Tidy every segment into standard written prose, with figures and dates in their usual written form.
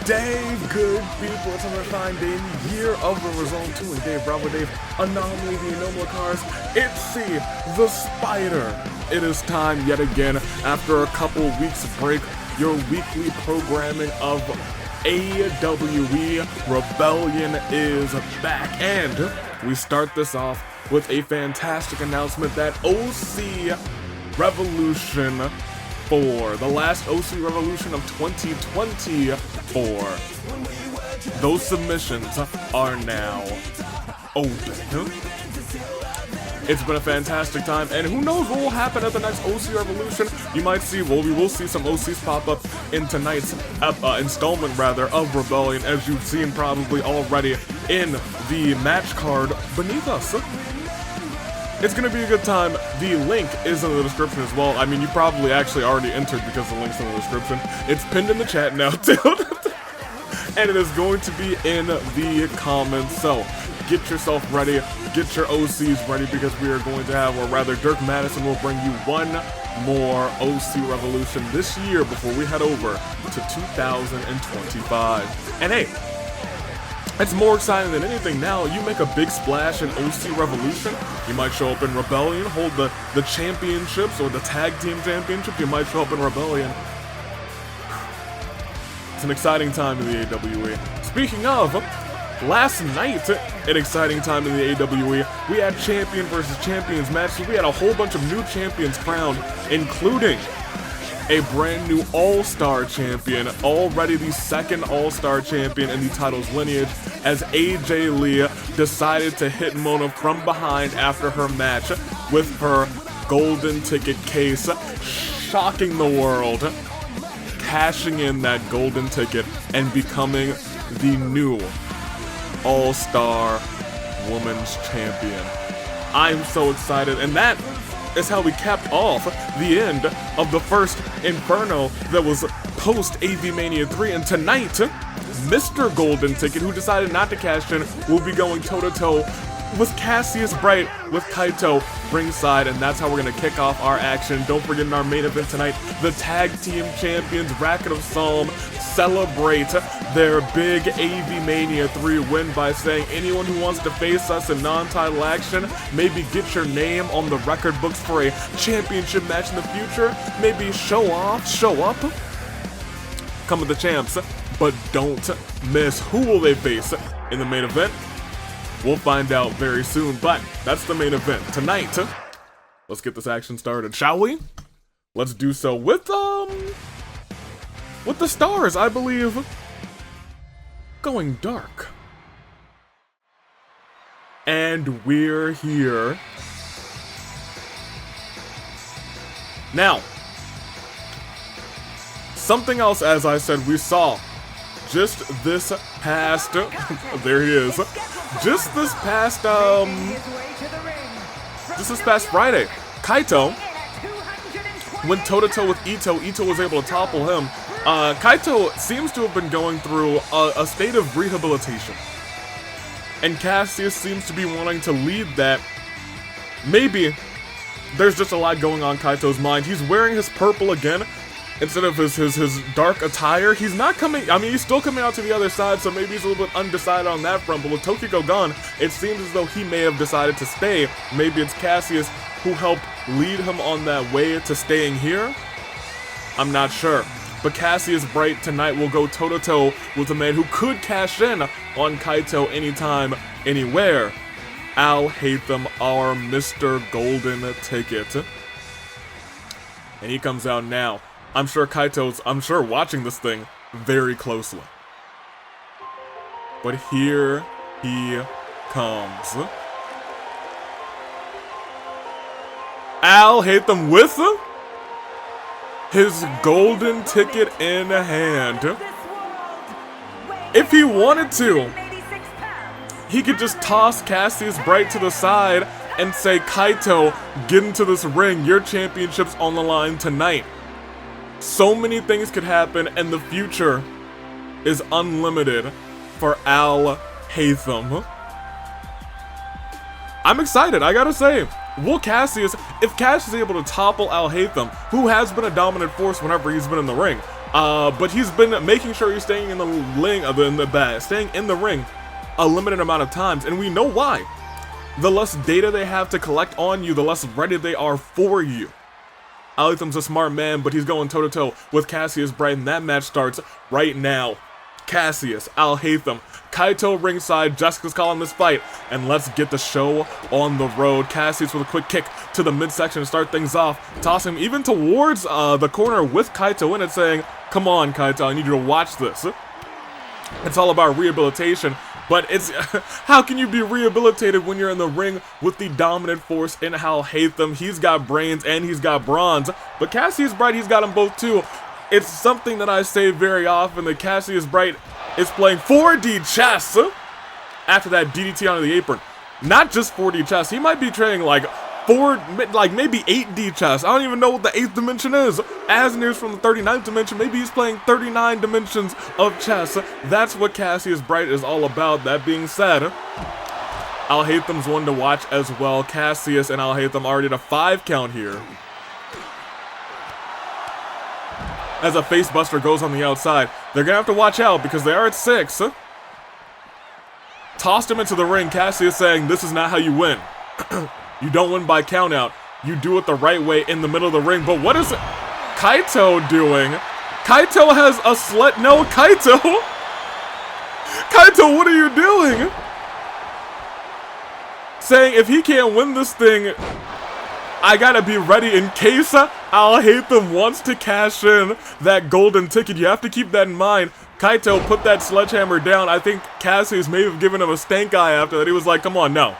day, good people. It's another fine day in the year of the Result 2 and Dave Bravo Dave, Anomaly, the Anomaly Cars, Itzy, the Spider. It is time yet again, after a couple weeks break, your weekly programming of AWE Rebellion is back. And we start this off with a fantastic announcement that OC Revolution 4, the last OC Revolution of 2024, those submissions are now open. It's been a fantastic time, and who knows what will happen at the next OC Revolution. You might see, well, we will see some OCs pop up in tonight's installment, of Rebellion, as you've seen probably already in the match card beneath us. It's gonna be a good time. The link is in the description as well. I mean, you probably actually already entered because the link's in the description. It's pinned in the chat now, too. And it is going to be in the comments. So, get yourself ready. Get your OCs ready because we are going to have, or rather, Dirk Madison will bring you one more OC Revolution this year before we head over to 2025. And hey, it's more exciting than anything now. You make a big splash in OC Revolution, you might show up in Rebellion, hold the championships or the tag team championship, you might show up in Rebellion. It's an exciting time in the AWE. Speaking of, last night, an exciting time in the AWE, we had champion versus champions matches. We had a whole bunch of new champions crowned, including a brand new All-Star champion, already the second All-Star champion in the title's lineage, as AJ Lee decided to hit Mona from behind after her match with her golden ticket case, shocking the world, cashing in that golden ticket and becoming the new All-Star Women's Champion. I'm so excited, and that is how we capped off the end of the first Inferno that was post Avi-Mania 3, and tonight, Mr. Golden Ticket, who decided not to cash in, will be going toe-to-toe with Cassius Sprite with Kaito ringside, and that's how we're going to kick off our action. Don't forget, in our main event tonight, the tag team champions, Racket of Solm, celebrate their big Avi-Mania 3 win by saying, anyone who wants to face us in non-title action, maybe get your name on the record books for a championship match in the future, maybe show up, come with the champs, but don't miss. Who will they face in the main event? We'll find out very soon, but that's the main event tonight. Let's get this action started, shall we? Let's do so with the stars, I believe, going dark. And we're here. Now, something else, as I said, we saw just this past, there he is, just this past Friday, Kaito went toe-to-toe with Ito. Ito was able to topple him. Kaito seems to have been going through a state of rehabilitation, and Cassius seems to be wanting to lead that. Maybe there's just a lot going on in Kaito's mind. He's wearing his purple again instead of his dark attire. He's not coming, I mean, he's still coming out to the other side, so maybe he's a little bit undecided on that front, but with Tokiko gone, it seems as though he may have decided to stay. Maybe it's Cassius who helped lead him on that way to staying here? I'm not sure. But Cassius Bright tonight will go toe-to-toe with a man who could cash in on Kaito anytime, anywhere. Alhaitham, our Mr. Golden Ticket. And he comes out now. I'm sure Kaito's, watching this thing very closely. But here he comes. Alhaitham with his golden ticket in hand. If he wanted to, he could just toss Cassius Bright to the side and say, Kaito, get into this ring, your championship's on the line tonight. So many things could happen, and the future is unlimited for Alhaitham. I'm excited, I gotta say. Will Cassius, if Cassius is able to topple Alhaitham, who has been a dominant force whenever he's been in the ring, But he's been making sure he's staying in the ring a limited amount of times, and we know why. The less data they have to collect on you, the less ready they are for you. Alhaitham's a smart man, but he's going toe-to-toe with Cassius Bright, and that match starts right now. Cassius, Alhaitham, Kaito ringside, Jessica's calling this fight, and let's get the show on the road. Cassius with a quick kick to the midsection to start things off, tossing him even towards the corner with Kaito in it, saying, come on, Kaito, I need you to watch this. It's all about rehabilitation, but it's how can you be rehabilitated when you're in the ring with the dominant force in Alhaitham? He's got brains and he's got bronze, but Cassius Bright, he's got them both too. It's something that I say very often that Cassius Bright is playing 4D chess after that DDT onto the apron. Not just 4D chess, he might be training like maybe 8D chess. I don't even know what the 8th dimension is. As nears from the 39th dimension, maybe he's playing 39 dimensions of chess. That's what Cassius Bright is all about. That being said, Alhaitham's one to watch as well. Cassius and Alhaitham already at a 5 count here. As a face buster goes on the outside, they're gonna have to watch out because they are at 6. Tossed him into the ring. Cassius saying, this is not how you win. You don't win by countout. You do it the right way in the middle of the ring. But what is Kaito doing? Kaito has a slut. No, Kaito! Kaito, what are you doing? Saying, if he can't win this thing, I gotta be ready in case Alhaitham wants to cash in that golden ticket. You have to keep that in mind. Kaito put that sledgehammer down. I think Cassius may have given him a stank eye after that. He was like, come on, no.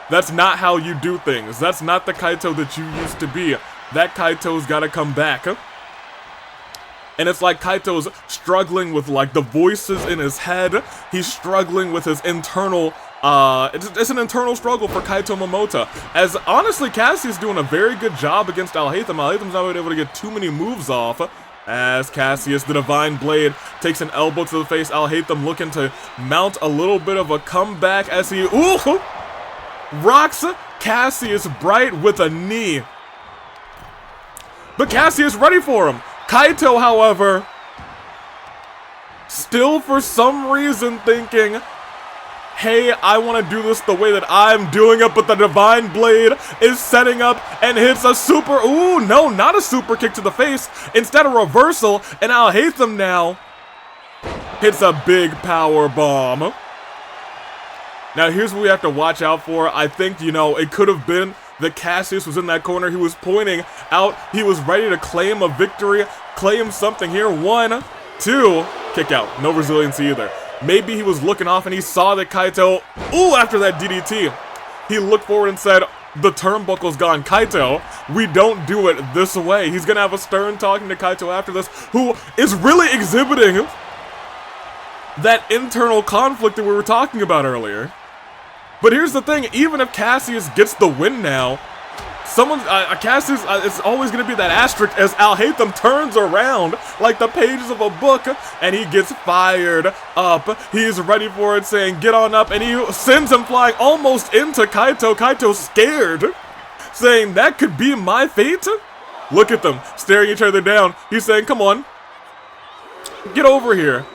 That's not how you do things. That's not the Kaito that you used to be. That Kaito's gotta come back. And it's like Kaito's struggling with like the voices in his head. He's struggling with his internal it's an internal struggle for Kaito Momota. As honestly, Cassius doing a very good job against Alhaitham. Alhaitham's not able to get too many moves off. As Cassius, the Divine Blade, takes an elbow to the face. Alhaitham looking to mount a little bit of a comeback as he rocks Cassius Bright with a knee. But Cassius ready for him. Kaito, however, still for some reason thinking, hey, I want to do this the way that I'm doing it, but the Divine Blade is setting up and hits a super, no, not a super kick to the face, instead a reversal, and Alhaitham now hits a big power bomb. Now here's what we have to watch out for. I think, it could have been that Cassius was in that corner. He was pointing out. He was ready to claim a victory, claim something here. 1, 2, kick out. No resiliency either. Maybe he was looking off and he saw that Kaito, after that DDT, he looked forward and said, the turnbuckle's gone. Kaito, we don't do it this way. He's gonna have a stern talking to Kaito after this, who is really exhibiting that internal conflict that we were talking about earlier. But here's the thing, even if Cassius gets the win now, Cassius, it's always going to be that asterisk as Alhaitham turns around like the pages of a book and he gets fired up. He's ready for it, saying, get on up, and he sends him flying almost into Kaito. Kaito's scared, saying, that could be my fate? Look at them, staring each other down. He's saying, come on, get over here.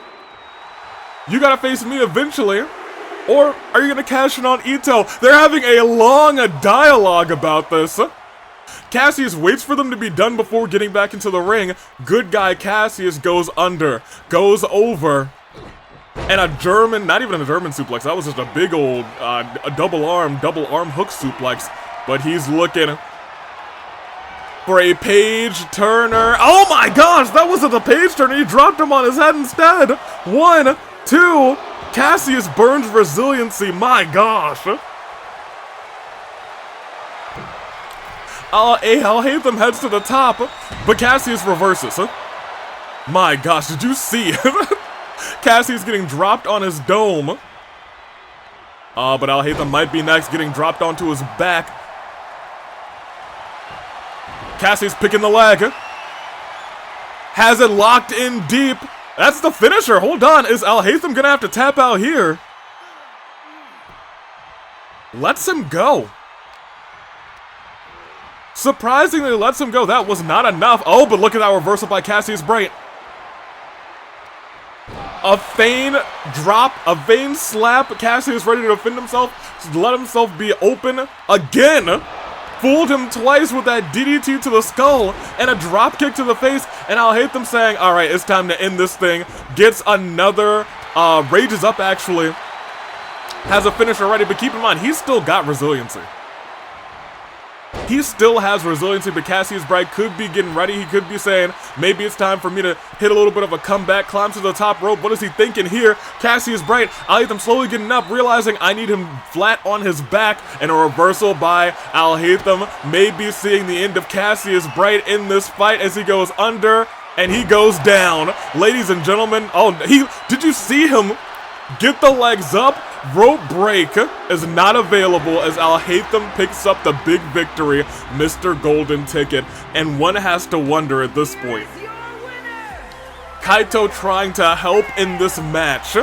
You gotta face me eventually. Or are you gonna cash in on Ito? They're having a long dialogue about this. Cassius waits for them to be done before getting back into the ring. Good guy Cassius goes under, goes over, and not even a German suplex. That was just a big old double arm hook suplex. But he's looking for a page turner. Oh my gosh, that wasn't a page turner. He dropped him on his head instead. 1, 2. Cassius burns resiliency, my gosh. Alhaitham heads to the top, but Cassius reverses. My gosh, did you see? Cassius getting dropped on his dome. But Alhaitham might be next, getting dropped onto his back. Cassius picking the leg. Has it locked in deep. That's the finisher. Hold on. Is Alhaitham gonna have to tap out here? Lets him go. Surprisingly lets him go. That was not enough. Oh, but look at that reversal by Cassius Bright. A feign drop, a feign slap. Cassius ready to defend himself, let himself be open again. Fooled him twice with that DDT to the skull and a drop kick to the face. And Alhaitham saying, all right, it's time to end this thing. Gets another, rages up actually. Has a finisher ready, but keep in mind, he's still got resiliency. He still has resiliency, but Cassius Bright could be getting ready. He could be saying, maybe it's time for me to hit a little bit of a comeback, climb to the top rope. What is he thinking here? Cassius Bright, Alhaitham slowly getting up, realizing I need him flat on his back, and a reversal by Alhaitham, maybe seeing the end of Cassius Bright in this fight as he goes under, and he goes down. Ladies and gentlemen, did you see him get the legs up? Rope break is not available as Alhaitham picks up the big victory, Mr. Golden Ticket, and one has to wonder at this point. Kaito trying to help in this match.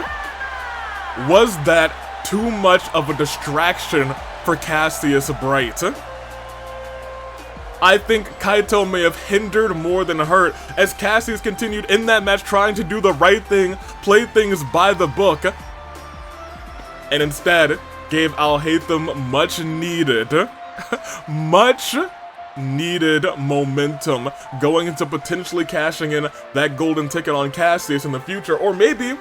Was that too much of a distraction for Cassius Bright? I think Kaito may have hindered more than hurt as Cassius continued in that match trying to do the right thing, play things by the book, and instead gave Alhaitham much needed momentum going into potentially cashing in that golden ticket on Cassius in the future. Or maybe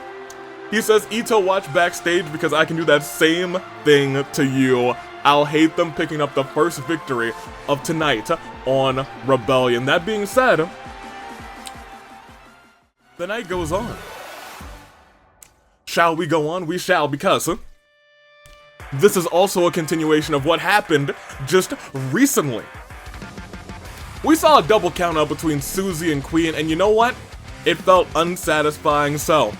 he says, Ito, watch backstage because I can do that same thing to you. Alhaitham picking up the first victory of tonight on Rebellion. That being said, the night goes on. Shall we go on? We shall, because this is also a continuation of what happened just recently. We saw a double count out between Susie and Queen, and you know what? It felt unsatisfying, so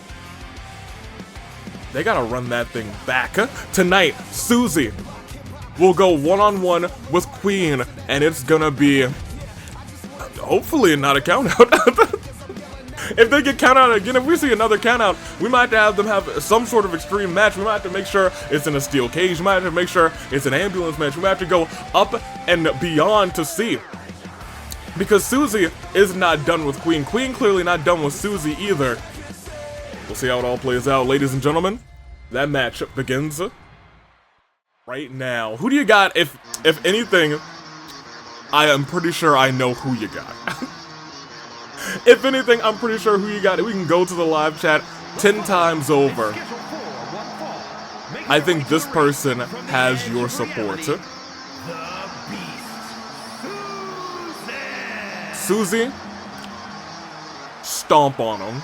they gotta run that thing back. Tonight, Susie will go one-on-one with Queen, and it's gonna be hopefully not a count out. If they get count out again, if we see another count out, we might have them have some sort of extreme match. We might have to make sure it's in a steel cage. We might have to make sure it's an ambulance match. We might have to go up and beyond to see. Because Susie is not done with Queen. Queen clearly not done with Susie either. We'll see how it all plays out, ladies and gentlemen. That match begins right now. Who do you got? If anything, I am pretty sure I know who you got. If anything, I'm pretty sure who you got. We can go to the live chat 10 times over. I think this person has your support. Susie, stomp on him.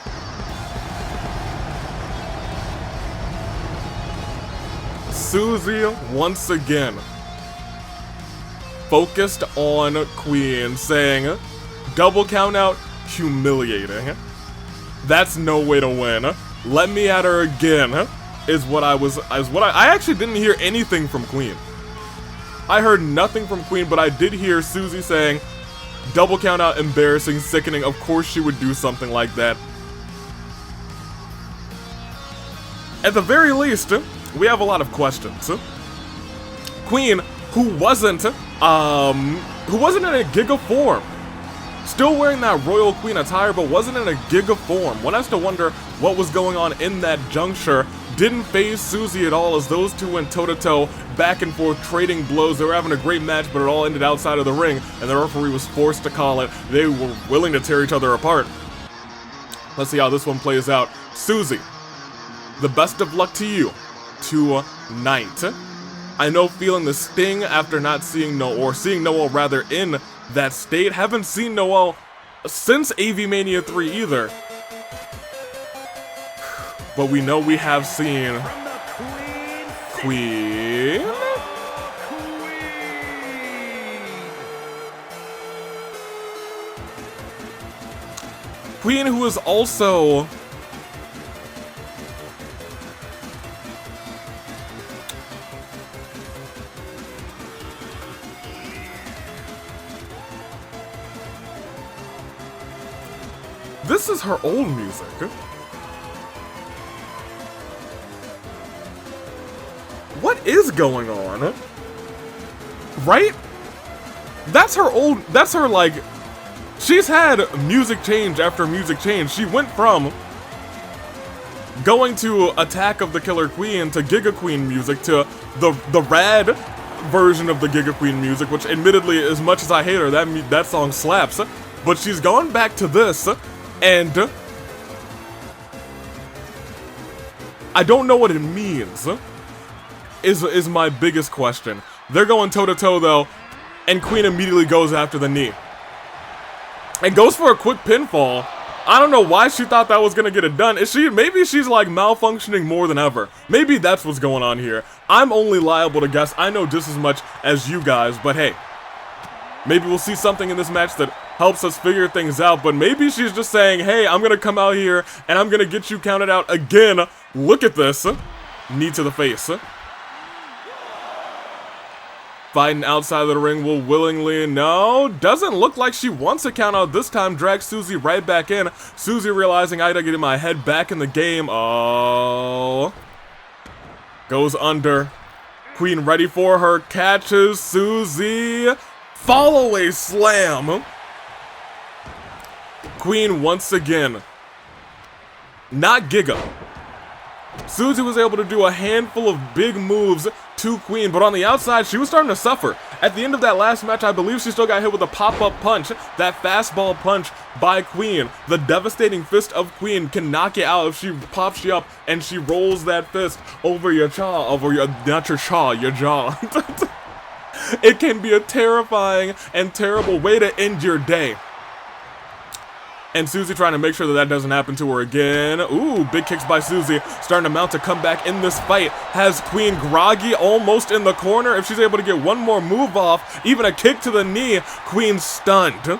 Susie, once again, focused on Queen, saying, double count out, humiliating. That's no way to win. Let me at her again, I actually didn't hear anything from Queen. I heard nothing from Queen, but I did hear Susie saying, double count out, embarrassing, sickening. Of course she would do something like that. At the very least, we have a lot of questions. Queen, who wasn't in a Giga form. Still wearing that Royal Queen attire, but wasn't in a Giga form. One has to wonder what was going on in that juncture. Didn't phase Susie at all as those two went toe-to-toe, back and forth, trading blows. They were having a great match, but it all ended outside of the ring, and the referee was forced to call it. They were willing to tear each other apart. Let's see how this one plays out. Susie, the best of luck to you tonight. I know feeling the sting after not seeing seeing Noel rather in that state. Haven't seen Noel since Avi-Mania III either. But we know we have seen Queen. Queen, who is also this is her old music. What is going on? Right? That's her like, she's had music change after music change. She went from going to Attack of the Killer Queen to Giga Queen music to the rad version of the Giga Queen music, which admittedly, as much as I hate her, that song slaps. But she's gone back to this, and I don't know what it means, is my biggest question. They're going toe-to-toe, though, and Queen immediately goes after the knee. And goes for a quick pinfall. I don't know why she thought that was gonna get it done. Maybe she's like malfunctioning more than ever. Maybe that's what's going on here. I'm only liable to guess. I know just as much as you guys, but hey. Maybe we'll see something in this match that helps us figure things out, but maybe she's just saying, hey, I'm gonna come out here and I'm gonna get you counted out again. Look at this. Knee to the face. Fighting outside of the ring will willingly, no, doesn't look like she wants a count out this time, drags Susie right back in. Susie realizing I gotta get my head back in the game, oh. Goes under. Queen ready for her, catches Susie. Fall away slam. Queen once again. Not Giga. Susie was able to do a handful of big moves to Queen, but on the outside, she was starting to suffer. At the end of that last match, I believe she still got hit with a pop-up punch, that fastball punch by Queen. The devastating fist of Queen can knock you out if she pops you up and she rolls that fist over your jaw, not your jaw, your jaw. It can be a terrifying and terrible way to end your day. And Susie trying to make sure that doesn't happen to her again. Ooh, big kicks by Susie. Starting to mount to come back in this fight. Has Queen groggy almost in the corner. If she's able to get one more move off, even a kick to the knee, Queen's stunned.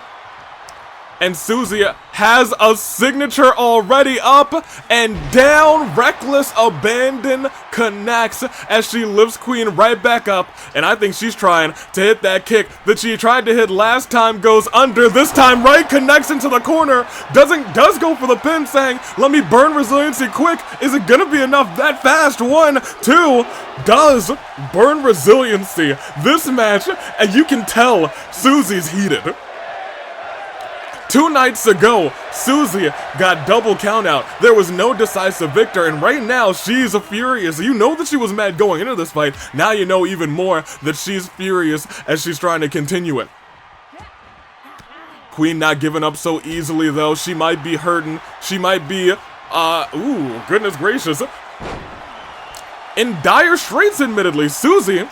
And Susie has a signature already up and down. Reckless abandon connects as she lifts Queen right back up. And I think she's trying to hit that kick that she tried to hit last time. Goes under. This time right connects into the corner. Does go for the pin, saying, let me burn resiliency quick. Is it gonna be enough that fast? 1, 2. Does burn resiliency. This match, and you can tell Susie's heated. 2 nights ago, Susie got double countout. There was no decisive victor, and right now, she's furious. You know that she was mad going into this fight. Now you know even more that she's furious as she's trying to continue it. Queen not giving up so easily, though. She might be hurting. She might be, ooh, goodness gracious. In dire straits, admittedly. Susie,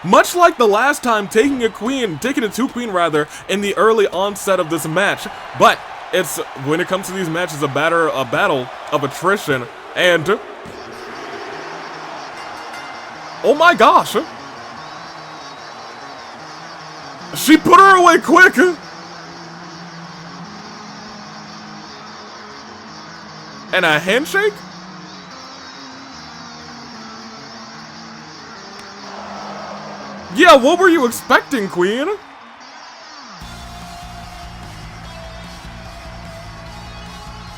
much like the last time, taking a two Queen rather, in the early onset of this match. But it's, when it comes to these matches, a battle of attrition. And oh my gosh, she put her away quick. And a handshake? Yeah, what were you expecting, Queen?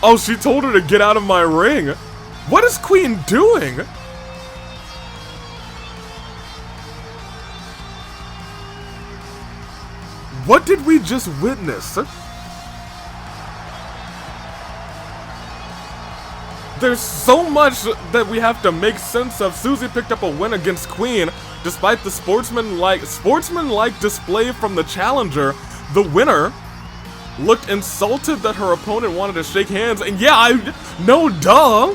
Oh, she told her to get out of my ring. What is Queen doing? What did we just witness? There's so much that we have to make sense of. Susie picked up a win against Queen. Despite the sportsmanlike display from the challenger, the winner looked insulted that her opponent wanted to shake hands. And yeah, no duh.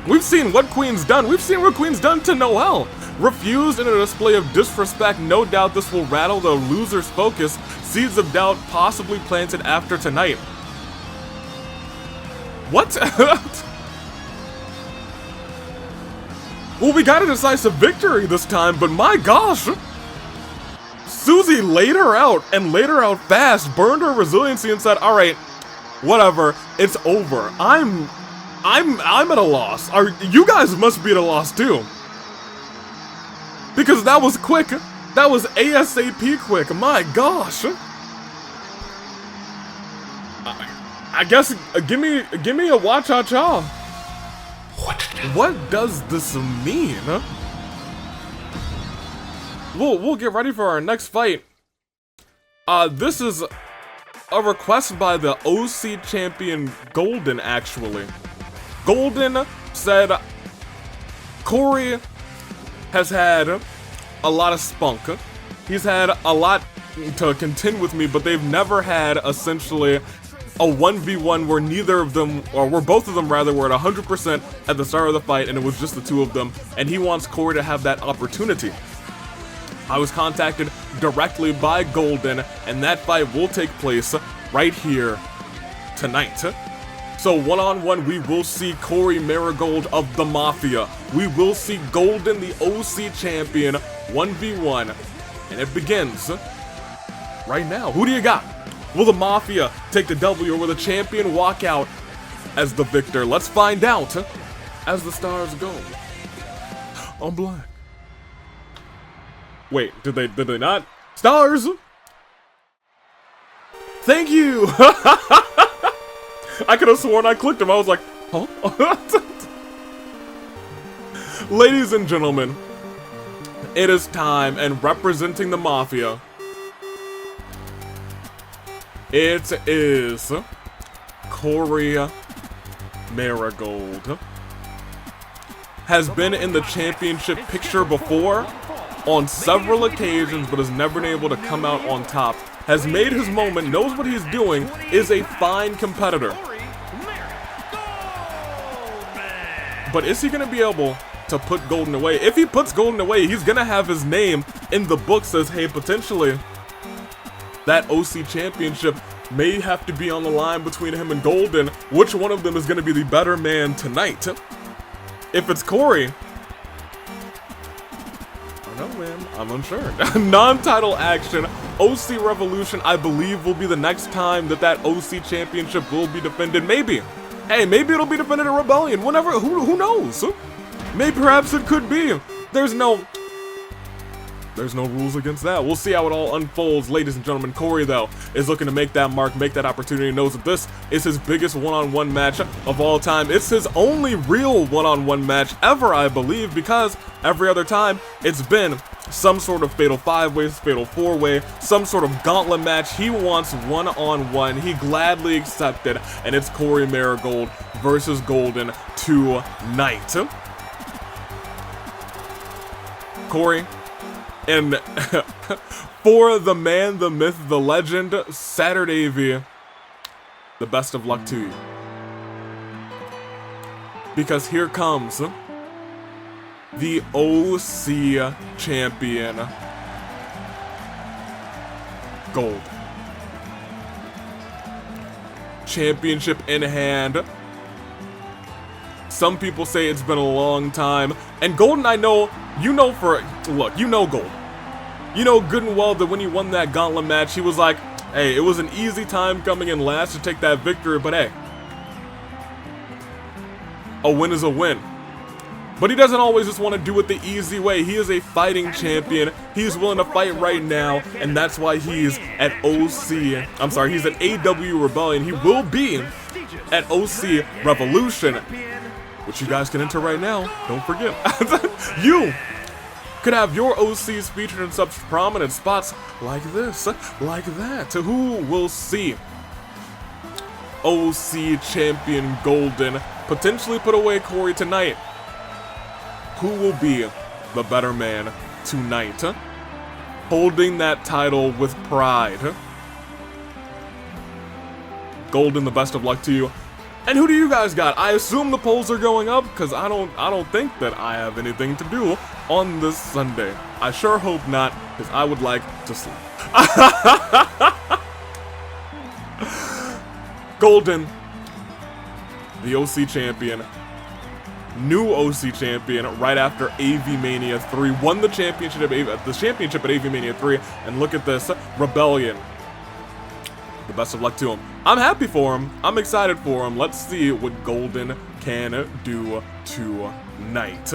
We've seen what Queen's done. We've seen what Queen's done to Noelle. Refused in a display of disrespect. No doubt this will rattle the loser's focus. Seeds of doubt possibly planted after tonight. What? Well, we got a decisive victory this time, but my gosh! Susie laid her out, and laid her out fast, burned her resiliency and said, alright, whatever, it's over. I'm at a loss. You guys must be at a loss too. Because that was quick. That was ASAP quick. My gosh. I guess, give me a wa-cha-cha. What does this mean? We'll get ready for our next fight. This is a request by the OC champion Golden, actually. Golden said Corey has had a lot of spunk. He's had a lot to contend with me, but they've never had essentially a 1v1 where neither of them, or where both of them rather, were at 100% at the start of the fight and it was just the two of them, and he wants Corey to have that opportunity. I was contacted directly by Golden, and that fight will take place right here tonight. So one-on-one, we will see Corey Marigold of the Mafia. We will see Golden, the OC champion, 1v1. And it begins right now. Who do you got? Will the Mafia take the W, or will the champion walk out as the victor? Let's find out as the stars go. I'm black. Wait, did they not? Stars! Thank you! I could have sworn I clicked him. I was like, huh? Ladies and gentlemen, it is time, and representing the Mafia, it is Corey Marigold. Has been in the championship picture before on several occasions, but has never been able to come out on top. Has made his moment, knows what he's doing, is a fine competitor. But is he going to be able to put Golden away? If he puts Golden away, he's going to have his name in the books as, hey, potentially that OC championship may have to be on the line between him and Golden. Which one of them is going to be the better man tonight? If it's Corey, I don't know, man, I'm unsure. Non-title action, OC Revolution, I believe, will be the next time that OC championship will be defended. Maybe. Hey, maybe it'll be defended in Rebellion. Whenever, who knows? Maybe, perhaps it could be. There's no rules against that. We'll see how it all unfolds, ladies and gentlemen. Corey, though, is looking to make that mark, make that opportunity. Knows that this is his biggest one-on-one match of all time. It's his only real one-on-one match ever, I believe, because every other time it's been some sort of fatal 5-way, fatal 4-way, some sort of gauntlet match. He wants one-on-one. He gladly accepted, and it's Corey Marigold versus Golden tonight. Corey, and for the man, the myth, the legend, Saturday V, the best of luck to you. Because here comes the OC champion, Gold. Championship in hand. Some people say it's been a long time. And Golden, I know, you know Gold. You know good and well that when he won that gauntlet match, he was like, hey, it was an easy time coming in last to take that victory, but hey, a win is a win. But he doesn't always just want to do it the easy way. He is a fighting champion. He's willing to fight right now, and that's why he's at he's at AW Rebellion. He will be at OC Revolution, which you guys can enter right now. Don't forget. You could have your OCs featured in such prominent spots like this, like that. Who will see OC champion Golden potentially put away Corey tonight? Who will be the better man tonight? Holding that title with pride. Golden, the best of luck to you. And who do you guys got? I assume the polls are going up, because I don't think that I have anything to do on this Sunday. I sure hope not, because I would like to sleep. Golden, the OC champion, new OC champion right after Avi-Mania 3, won the championship at Avi-Mania 3, and look at this, Rebellion. The best of luck to him. I'm happy for him. I'm excited for him. Let's see what Golden can do tonight.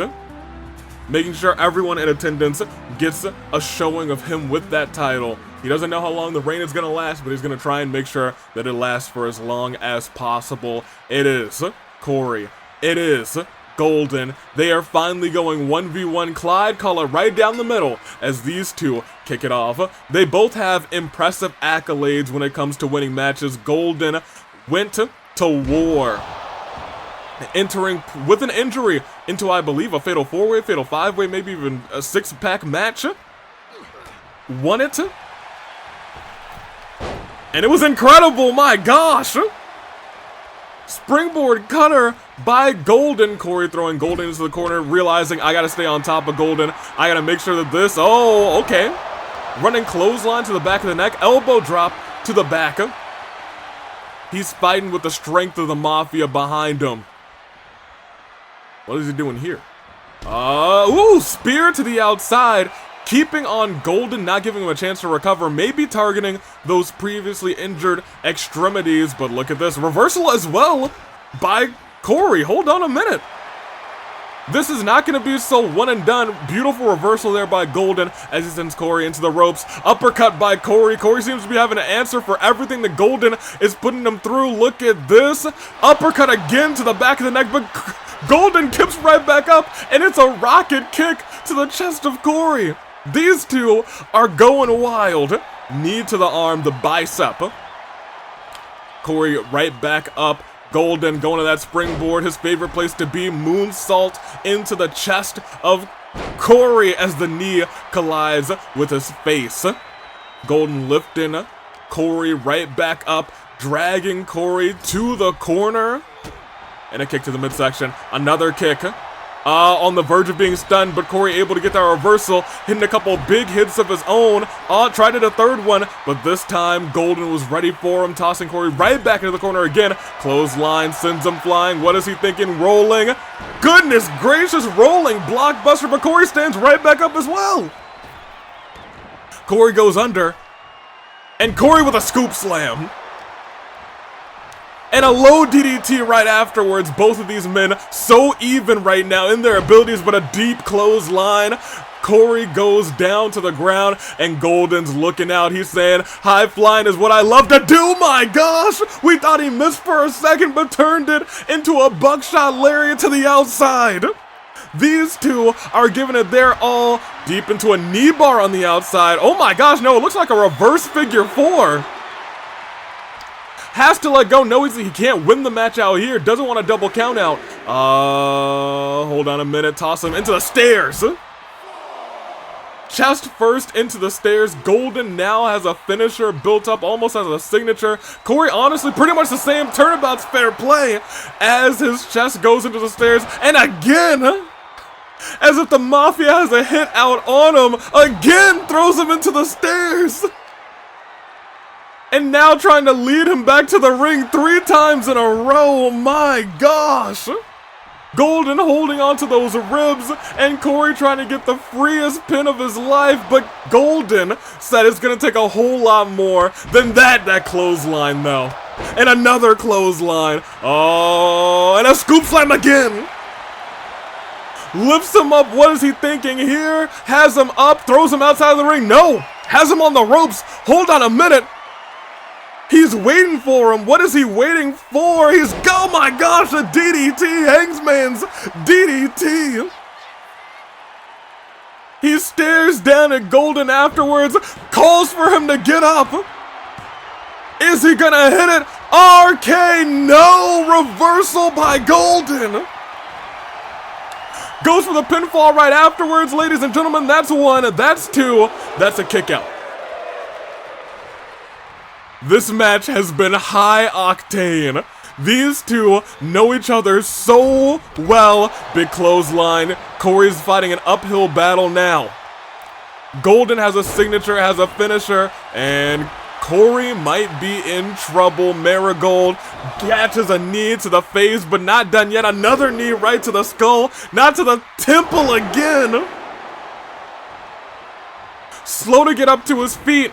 Making sure everyone in attendance gets a showing of him with that title. He doesn't know how long the reign is going to last, but he's going to try and make sure that it lasts for as long as possible. It is Corey. It is Golden. They are finally going 1v1 Clyde Collar right down the middle as these two kick it off. They both have impressive accolades when it comes to winning matches. Golden went to war entering with an injury into, I believe, a fatal 4-way, fatal 5-way, maybe even a 6-pack match. Won it. And it was incredible, my gosh! Springboard cutter by Golden. Corey throwing Golden into the corner, realizing I gotta stay on top of Golden. I gotta make sure that this, oh, okay. Running clothesline to the back of the neck, elbow drop to the back. He's fighting with the strength of the Mafia behind him. What is he doing here? Ooh, spear to the outside. Keeping on Golden, not giving him a chance to recover, maybe targeting those previously injured extremities, but look at this. Reversal as well by Corey. Hold on a minute. This is not going to be so one and done. Beautiful reversal there by Golden as he sends Corey into the ropes. Uppercut by Corey. Corey seems to be having an answer for everything that Golden is putting him through. Look at this. Uppercut again to the back of the neck, but Golden kips right back up, and it's a rocket kick to the chest of Corey. These two are going wild. Knee to the arm, the bicep. Corey right back up. Golden going to that springboard, his favorite place to be. Moonsault into the chest of Corey as the knee collides with his face. Golden lifting Corey right back up, dragging Corey to the corner. And a kick to the midsection. Another kick. On the verge of being stunned, but Corey able to get that reversal, hitting a couple big hits of his own. Tried it a third one, but this time Golden was ready for him, tossing Corey right back into the corner again. Clothesline sends him flying. What is he thinking? Rolling. Goodness gracious, rolling blockbuster, but Corey stands right back up as well. Corey goes under, and Corey with a scoop slam. And a low DDT right afterwards. Both of these men so even right now in their abilities, but a deep clothesline. Corey goes down to the ground, and Golden's looking out. He's saying, high flying is what I love to do, my gosh! We thought he missed for a second, but turned it into a buckshot lariat to the outside. These two are giving it their all, deep into a knee bar on the outside. Oh my gosh, no, it looks like a reverse figure 4. Has to let go, knows he can't win the match out here, doesn't want a double count out. Hold on a minute, toss him into the stairs. Chest first into the stairs. Golden now has a finisher built up, almost as a signature. Corey, honestly, pretty much the same turnabout's fair play as his chest goes into the stairs. And again, as if the Mafia has a hit out on him, again throws him into the stairs. And now trying to lead him back to the ring 3 times in a row. My gosh. Golden holding onto those ribs, and Corey trying to get the freest pin of his life, but Golden said it's going to take a whole lot more than that clothesline though. And another clothesline. Oh, and a scoop slam again. Lifts him up. What is he thinking here? Has him up, throws him outside of the ring. No, has him on the ropes. Hold on a minute. He's waiting for him. What is he waiting for? Oh my gosh, a DDT, Hangsman's DDT. He stares down at Golden afterwards, calls for him to get up. Is he gonna hit it? RK, no, reversal by Golden. Goes for the pinfall right afterwards, ladies and gentlemen. That's 1, that's 2, that's a kick out. This match has been high octane. These two know each other so well. Big clothesline. Corey's fighting an uphill battle now. Golden has a signature, has a finisher, and Corey might be in trouble. Marigold catches a knee to the face, but not done yet. Another knee right to the skull, not to the temple again. Slow to get up to his feet.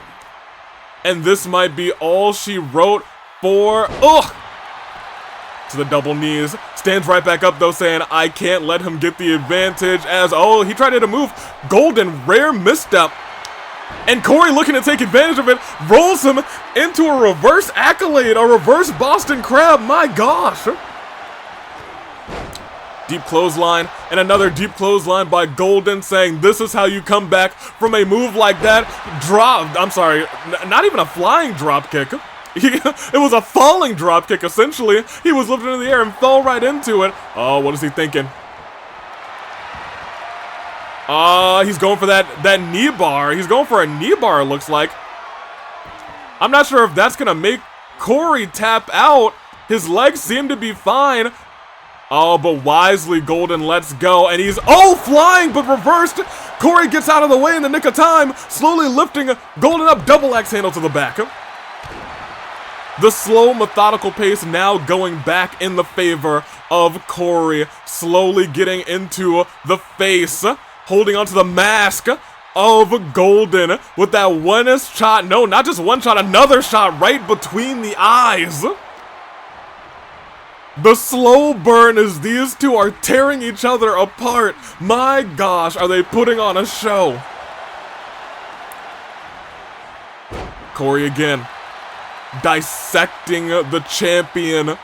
And this might be all she wrote for, to the double knees. Stands right back up though, saying, I can't let him get the advantage as, he tried to hit a move. Golden, rare misstep. And Corey looking to take advantage of it, rolls him into a reverse accolade, a reverse Boston Crab, my gosh. Deep clothesline, and another deep clothesline by Golden, saying this is how you come back from a move like that. Not even a flying drop kick. It was a falling drop kick, essentially. He was lifted in the air and fell right into it. Oh, what is he thinking? He's going for that knee bar. He's going for a knee bar, it looks like. I'm not sure if that's gonna make Corey tap out. His legs seem to be fine. Oh, but wisely, Golden lets go, and he's, flying, but reversed. Corey gets out of the way in the nick of time, slowly lifting Golden up, double axe handle to the back. The slow, methodical pace now going back in the favor of Corey, slowly getting into the face, holding onto the mask of Golden with that one shot. No, not just one shot, another shot right between the eyes. The slow burn as these two are tearing each other apart. My gosh, are they putting on a show? Corey again, dissecting the champion,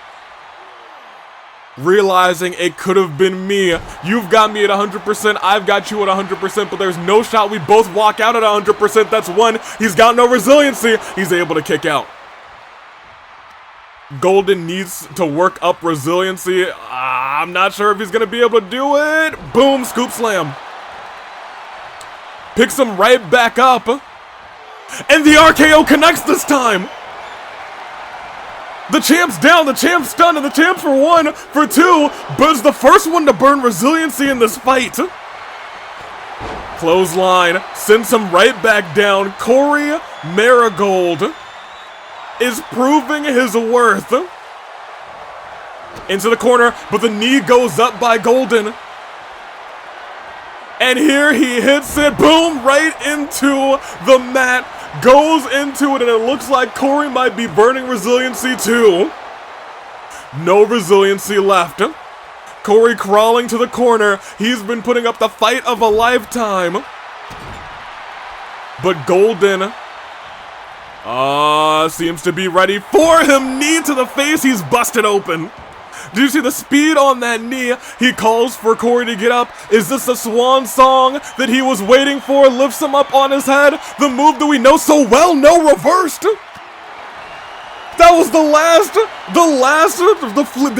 realizing it could have been me. You've got me at 100%, I've got you at 100%, but there's no shot we both walk out at 100%. That's one. He's got no resiliency. He's able to kick out. Golden needs to work up resiliency. I'm not sure if he's going to be able to do it. Boom, scoop slam. Picks him right back up. And the RKO connects this time. The champ's down, the champ's stunned, and the champ's for 1, for 2, but is the first one to burn resiliency in this fight. Clothesline sends him right back down. Corey Marigold is proving his worth. Into the corner, but the knee goes up by Golden. And here he hits it, boom, right into the mat. Goes into it, and it looks like Corey might be burning resiliency too. No resiliency left. Corey crawling to the corner. He's been putting up the fight of a lifetime. But Golden seems to be ready for him. Knee to the face. He's busted open. Did you see the speed on that knee? He calls for Corey to get up. Is this the swan song that he was waiting for? Lifts him up on his head. The move that we know so well. No, reversed. That was the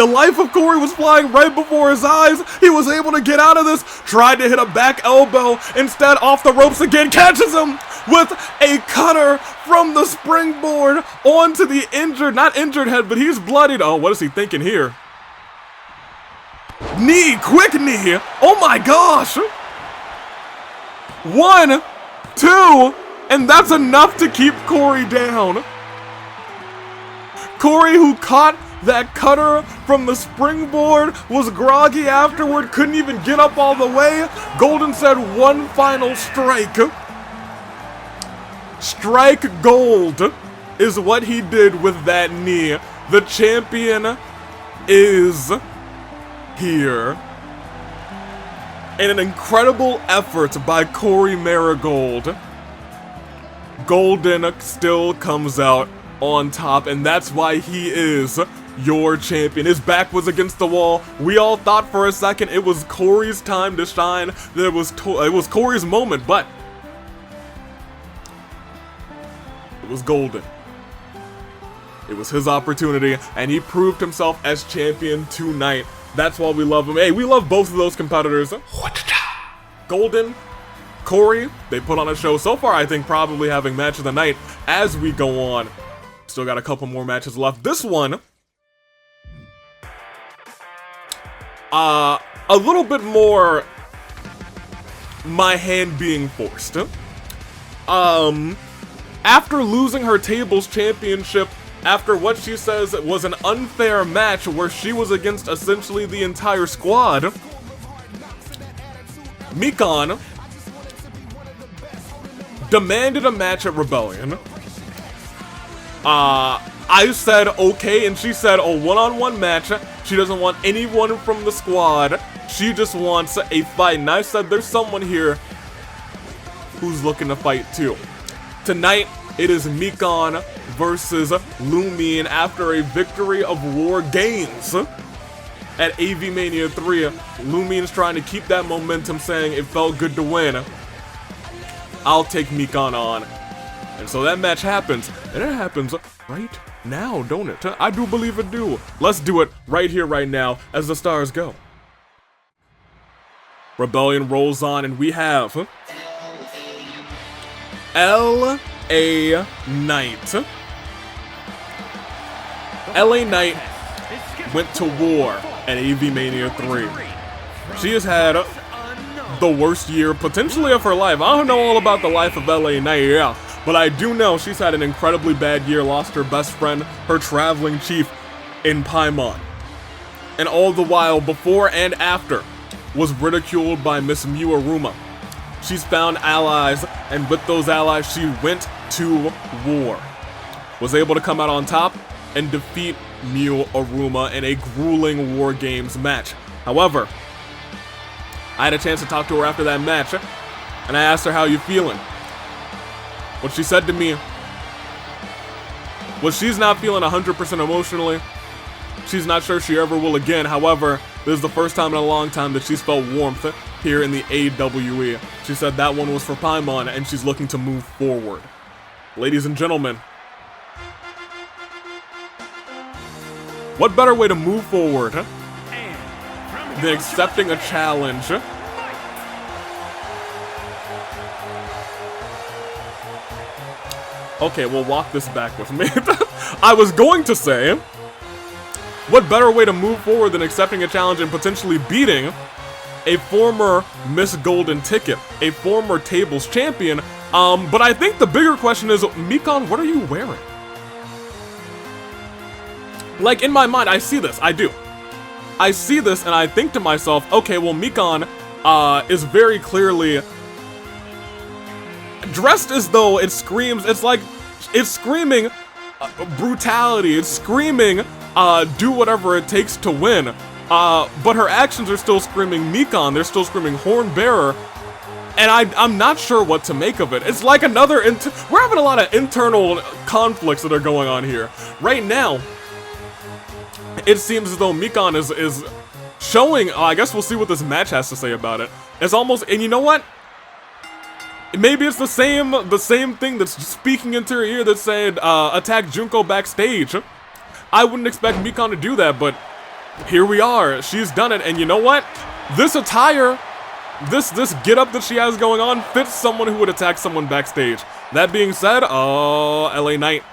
life of Corey was flying right before his eyes. He was able to get out of this. Tried to hit a back elbow. Instead, off the ropes again. Catches him with a cutter from the springboard onto the not injured head, but he's bloodied. Oh, what is he thinking here? Knee, quick knee. Oh my gosh. 1, 2, and that's enough to keep Corey down. Corey, who caught that cutter from the springboard, was groggy afterward, couldn't even get up all the way. Golden said one final strike. Strike gold is what he did with that knee. The champion is here. And an incredible effort by Corey Marigold. Golden still comes out on top, and that's why he is your champion. His back was against the wall. We all thought for a second it was Corey's time to shine. It was Corey's moment, but it was Golden. It was his opportunity, and he proved himself as champion tonight. That's why we love him. Hey, we love both of those competitors. Golden, Corey, they put on a show. So far, I think probably having match of the night as we go on. Still got a couple more matches left. This one, a little bit more my hand being forced. After losing her tables championship, after what she says was an unfair match where she was against essentially the entire squad, Mikan demanded a match at Rebellion. I said okay, and she said a one-on-one match. She doesn't want anyone from the squad. She just wants a fight. And I said there's someone here who's looking to fight too. Tonight, it is Mikan versus Lumine after a victory of War Games at Avi-Mania III. Lumine's trying to keep that momentum, saying it felt good to win. I'll take Mikan on. And so that match happens, and it happens right now, don't it? I do believe it do. Let's do it right here, right now, as the stars go. Rebellion rolls on, and we have L.A. Knight. L.A. Knight went to war at Avi-Mania III. She has had the worst year, potentially, of her life. I don't know all about the life of L.A. Knight, yeah. But I do know she's had an incredibly bad year, lost her best friend, her traveling chief, in Paimon. And all the while, before and after, was ridiculed by Miss Miu. She's found allies, and with those allies, she went to war. Was able to come out on top and defeat Miu in a grueling War Games match. However, I had a chance to talk to her after that match, and I asked her, how you feeling? What she said to me was she's not feeling 100% emotionally. She's not sure she ever will again. However, this is the first time in a long time that she's felt warmth here in the AWE. She said that one was for Paimon, and she's looking to move forward. Ladies and gentlemen, what better way to move forward than accepting a challenge? Okay, we'll walk this back with me. I was going to say, what better way to move forward than accepting a challenge and potentially beating a former Miss Golden Ticket, a former tables champion? But I think the bigger question is, Mikan, what are you wearing? Like, in my mind, I see this, I do. I see this and I think to myself, okay, well, Mikan is very clearly dressed as though it screams, it's screaming brutality, it's screaming do whatever it takes to win, but her actions are still screaming Mikan, they're still screaming Horn Bearer, and I'm not sure what to make of it. It's like another, we're having a lot of internal conflicts that are going on here. Right now, it seems as though Mikan is showing, I guess we'll see what this match has to say about it. It's almost, and you know what? Maybe it's the same thing that's speaking into her ear that said, attack Junko backstage. I wouldn't expect Mikan to do that, but here we are. She's done it, and you know what? This attire, this get-up that she has going on fits someone who would attack someone backstage. That being said, L.A. Knight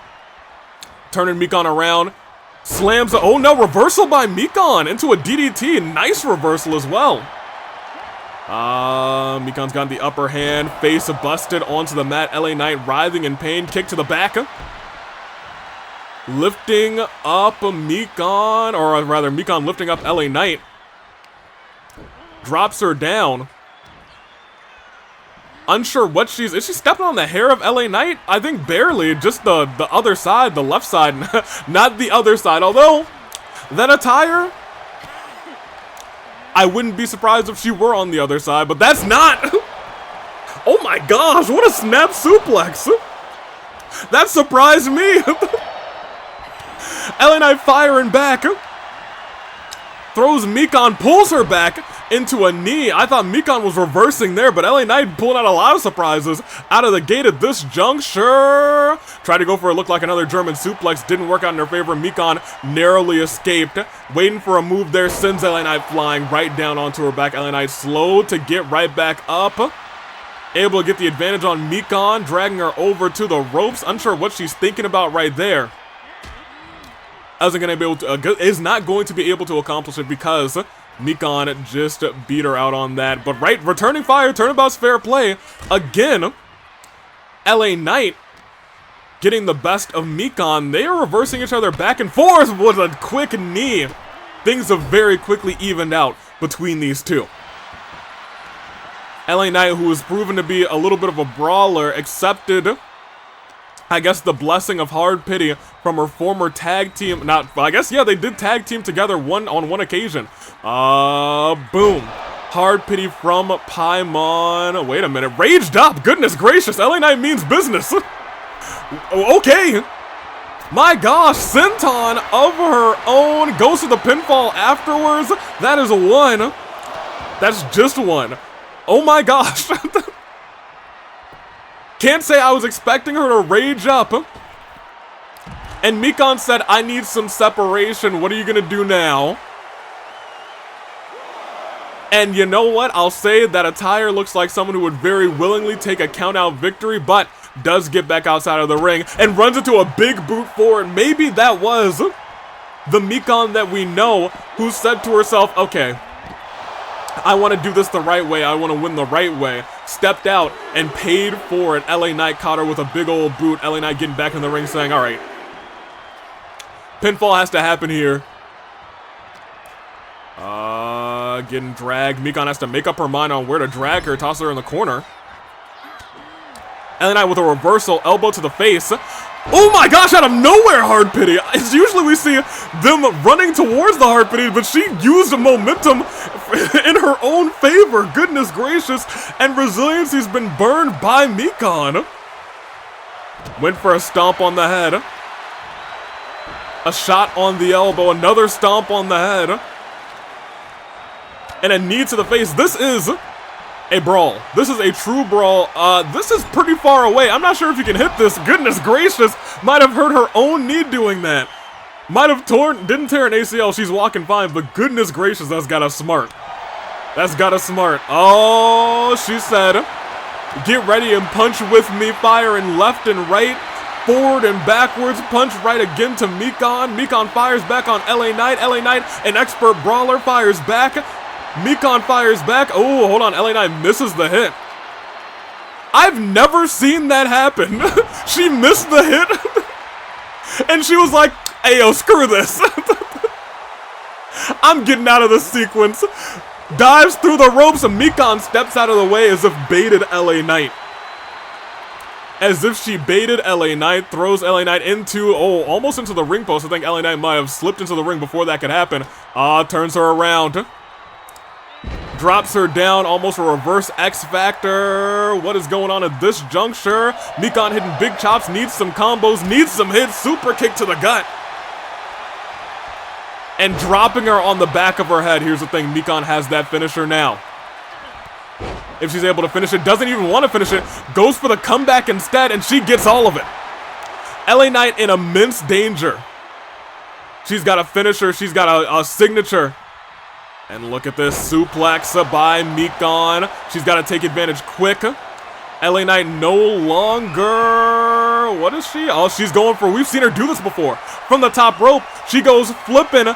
turning Mikan around, slams, oh no, reversal by Mikan into a DDT. Nice reversal as well. Mikan's got the upper hand, face busted onto the mat. L.A. Knight writhing in pain, kick to the back. Lifting up Mikan, or rather Mikan lifting up L.A. Knight. Drops her down. Unsure what is she stepping on the hair of L.A. Knight? I think barely, just the other side, the left side, not the other side. Although, that attire, I wouldn't be surprised if she were on the other side, but that's not. Oh my gosh, what a snap suplex. That surprised me. L.A. Knight firing back. Throws Mikan, pulls her back into a knee. I thought Mikan was reversing there, but L.A. Knight pulling out a lot of surprises out of the gate at this juncture. Tried to go for a look like another German suplex. Didn't work out in her favor. Mikan narrowly escaped. Waiting for a move there. Sends L.A. Knight flying right down onto her back. L.A. Knight slow to get right back up. Able to get the advantage on Mikan. Dragging her over to the ropes. Unsure what she's thinking about right there. Is not going to be able to accomplish it because Mikan just beat her out on that. But right, returning fire, turnabout's fair play. Again, L.A. Knight getting the best of Mikan. They are reversing each other back and forth with a quick knee. Things have very quickly evened out between these two. L.A. Knight, who has proven to be a little bit of a brawler, accepted, I guess, the blessing of hard pity from her former tag team. I guess, yeah, they did tag team together on one occasion. Boom. Hard pity from Paimon. Wait a minute. Raged up. Goodness gracious. LA Knight means business. Okay. My gosh. Senton of her own goes to the pinfall afterwards. That is a one. That's just one. Oh my gosh. Can't say I was expecting her to rage up And Mikan said, I need some separation. What are you gonna do now? And you know what? I'll say that Attire looks like someone who would very willingly take a count-out victory, but does get back outside of the ring and runs into a big boot forward. Maybe that was the Mikan that we know who said to herself, okay, I want to do this the right way. I want to win the right way. Stepped out and paid for it. LA Knight caught her with a big old boot. LA Knight getting back in the ring saying, all right, pinfall has to happen here. Getting dragged. Mikan has to make up her mind on where to drag her. Toss her in the corner. LA Knight with a reversal. Elbow to the face. Oh my gosh, out of nowhere, hard pity. It's usually we see them running towards the hard pity, but she used the momentum in her own favor. Goodness gracious. And resiliency's been burned by Mikan. Went for a stomp on the head. A shot on the elbow. Another stomp on the head. And a knee to the face. This is a brawl. This is a true brawl. This is pretty far away. I'm not sure if you can hit this. Goodness gracious. Might have hurt her own knee doing that. Might have didn't tear an ACL. She's walking fine, but goodness gracious, that's got us smart. That's got us smart. Oh, she said, get ready and punch with me. Firing left and right. Forward and backwards. Punch right again to Mikan. Mikan fires back on LA Knight. LA Knight, an expert brawler, fires back. Mikan fires back. Oh, hold on. LA Knight misses the hit. I've never seen that happen. She missed the hit. And she was like, hey, yo, screw this. I'm getting out of this sequence. Dives through the ropes and Mikan steps out of the way as if baited LA Knight. As if she baited LA Knight. Throws LA Knight into, almost into the ring post. I think LA Knight might have slipped into the ring before that could happen. Turns her around. Drops her down, almost a reverse X Factor. What is going on at this juncture? Mikan hitting big chops, needs some combos, needs some hits. Super kick to the gut. And dropping her on the back of her head. Here's the thing, Mikan has that finisher now. If she's able to finish it, doesn't even want to finish it, goes for the comeback instead, and she gets all of it. LA Knight in immense danger. She's got a finisher, she's got a signature. And look at this, suplex by Mikan. She's got to take advantage quick. LA Knight no longer... What is she? Oh, she's going for... We've seen her do this before. From the top rope, she goes flipping,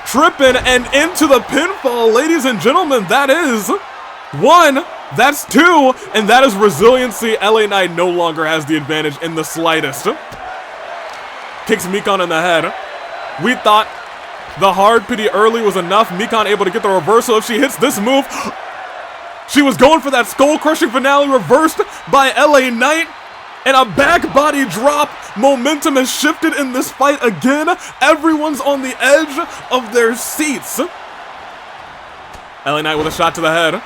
tripping, and into the pinfall. Ladies and gentlemen, that is 1. That's 2. And that is resiliency. LA Knight no longer has the advantage in the slightest. Kicks Mikan in the head. We thought the hard pity early was enough. Mikan able to get the reversal. If she hits this move, she was going for that skull-crushing finale, reversed by LA Knight. And a back body drop. Momentum has shifted in this fight again. Everyone's on the edge of their seats. LA Knight with a shot to the head.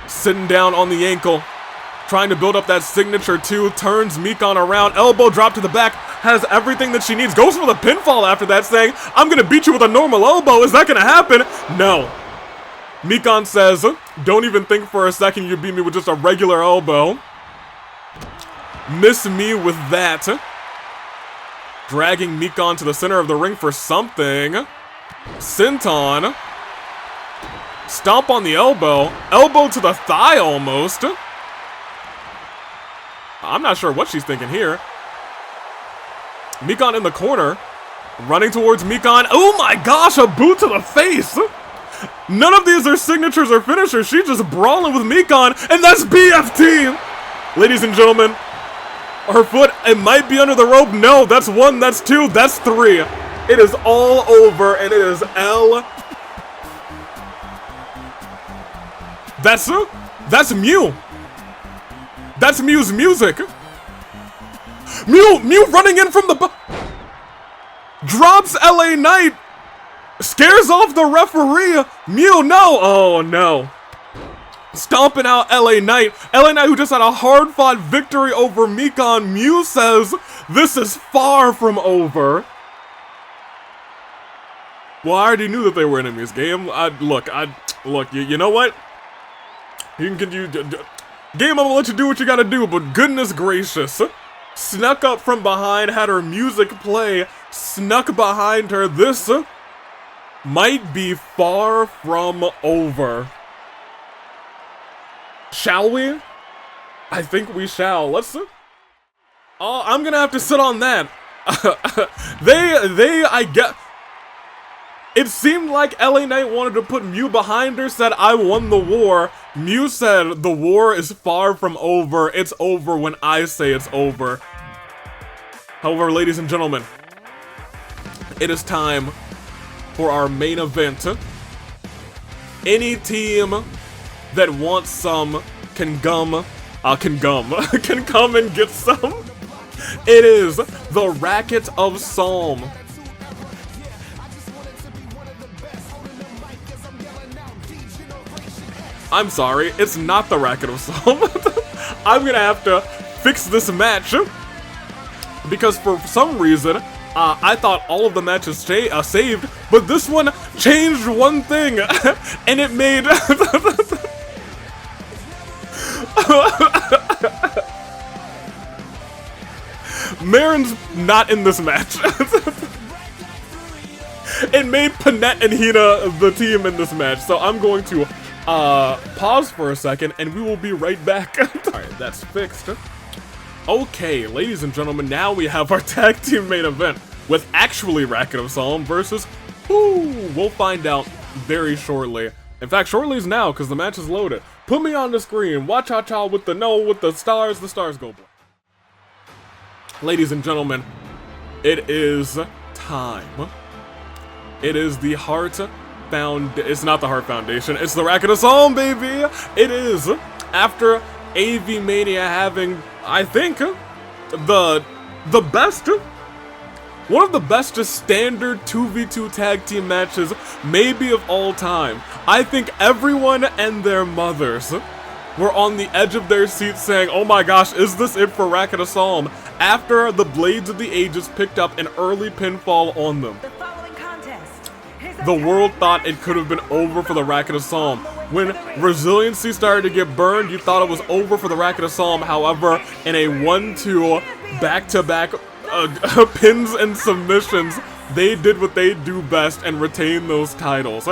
Sitting down on the ankle. Trying to build up that signature too. Turns Mikan around. Elbow drop to the back. Has everything that she needs. Goes for the pinfall after that, saying, I'm going to beat you with a normal elbow. Is that going to happen? No. Mikan says, don't even think for a second you beat me with just a regular elbow. Miss me with that. Dragging Mikan to the center of the ring for something. Senton. Stomp on the elbow. Elbow to the thigh almost. I'm not sure what she's thinking here. Mikan in the corner. Running towards Mikan. Oh my gosh, a boot to the face. None of these are signatures or finishers. She's just brawling with Mikan. And that's BFT. Ladies and gentlemen. Her foot, it might be under the rope. No, that's 1, that's 2, that's 3. It is all over, and it is L. That's Mew. That's Mew's music. Mew running in from the drops LA Knight. Scares off the referee. Mew, no. Oh, no. Stomping out LA Knight. LA Knight, who just had a hard-fought victory over Mikan. Mew says, this is far from over. Well, I already knew that they were enemies. Game, look, you know what? Game, I'm gonna let you do what you gotta do, but goodness gracious. snuck up from behind, had her music play, snuck behind her. This might be far from over. Shall we? I think we shall. Let's... Oh, I'm gonna have to sit on that. I get... It seemed like LA Knight wanted to put Mew behind her, said, I won the war. Mew said, the war is far from over. It's over when I say it's over. However, ladies and gentlemen, it is time for our main event. Any team that wants some can come and get some. It is the Racket of Solm. I'm sorry, it's not the Racket of Solm. I'm gonna have to fix this match because for some reason I thought all of the matches saved, but this one changed one thing, and it made Marin's not in this match. It made Panette and Hina the team in this match, so I'm going to pause for a second, and we will be right back. Alright, that's fixed. Okay, ladies and gentlemen, now we have our tag team main event with actually Racket of Solm versus who? We'll find out very shortly. In fact, shortly is now, because the match is loaded. Put me on the screen. Watch out, y'all, with the stars. The stars go. Ladies and gentlemen, it is time. It is the Heart It's not the Heart Foundation. It's the Racket of Solm, baby. It is after Avi-Mania having, I think, the best, one of the best standard 2v2 tag team matches maybe of all time. I think everyone and their mothers were on the edge of their seats saying, oh my gosh, is this it for Racket of Solm? After the Blades of the Ages picked up an early pinfall on them. The world thought it could have been over for the Racket of Solm. When Resiliency started to get burned, you thought it was over for the Racket of Solm. However, in a 1-2 back-to-back pins and submissions, they did what they do best and retained those titles.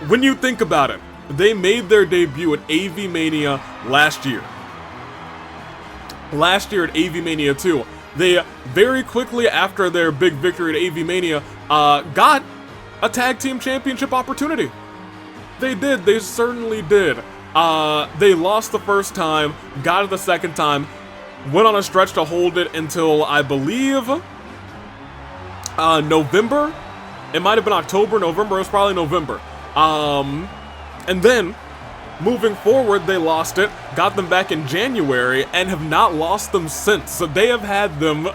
When you think about it, they made their debut at Avi-Mania last year. Last year at Avi-Mania 2. They very quickly after their big victory at Avi-Mania got a tag team championship opportunity. They did, they certainly did. They lost the first time, got it the second time, went on a stretch to hold it until, I believe, November? It might have been October, November, it was probably November. And then, moving forward, they lost it, got them back in January, and have not lost them since. So they have had them,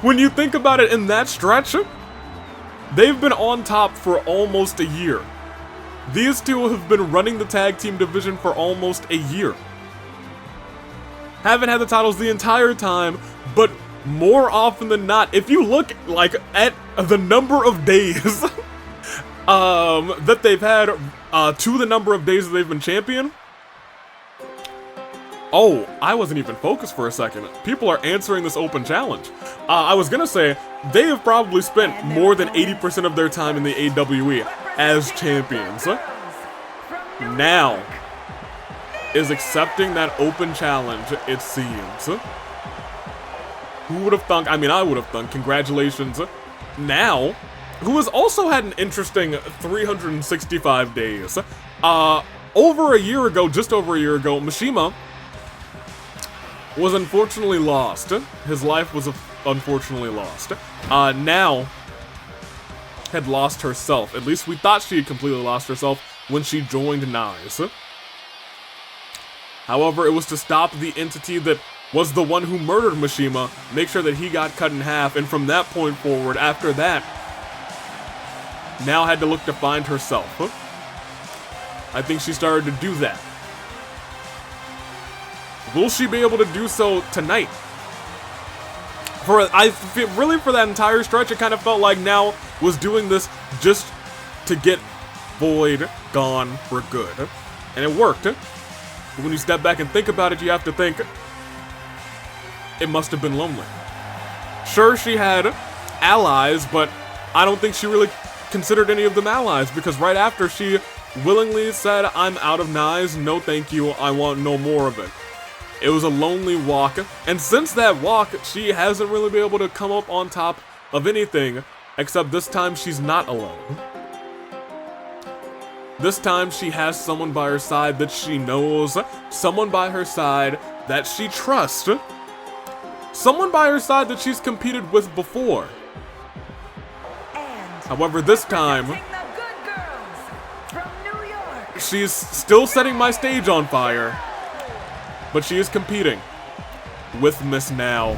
when you think about it in that stretch, they've been on top for almost a year. These two have been running the tag team division for almost a year. Haven't had the titles the entire time, but more often than not, if you look like at the number of days that they've had to the number of days that they've been champion. Oh, I wasn't even focused for a second. People are answering this open challenge. I was gonna say, they have probably spent more than 80% of their time in the AWE as champions. Now is accepting that open challenge, it seems. Who would have thunk? I mean, I would have thunk. Congratulations. Now, who has also had an interesting 365 days. Over a year ago, just over a year ago, Mishima was unfortunately lost. His life was unfortunately lost. Now had lost herself. At least we thought she had completely lost herself when she joined Nice. However, it was to stop the entity that was the one who murdered Mishima, make sure that he got cut in half, and from that point forward, after that, now had to look to find herself. I think she started to do that. Will she be able to do so tonight? Really for that entire stretch, it kind of felt like Now was doing this just to get Void gone for good. And it worked. But when you step back and think about it, you have to think, it must have been lonely. Sure, she had allies, but I don't think she really considered any of them allies, because right after she willingly said, I'm out of knives, no thank you, I want no more of it. It was a lonely walk, and since that walk, she hasn't really been able to come up on top of anything, except this time she's not alone. This time she has someone by her side that she knows, someone by her side that she trusts, someone by her side that she's competed with before. However, this time, she's still setting my stage on fire, but she is competing with Miss Now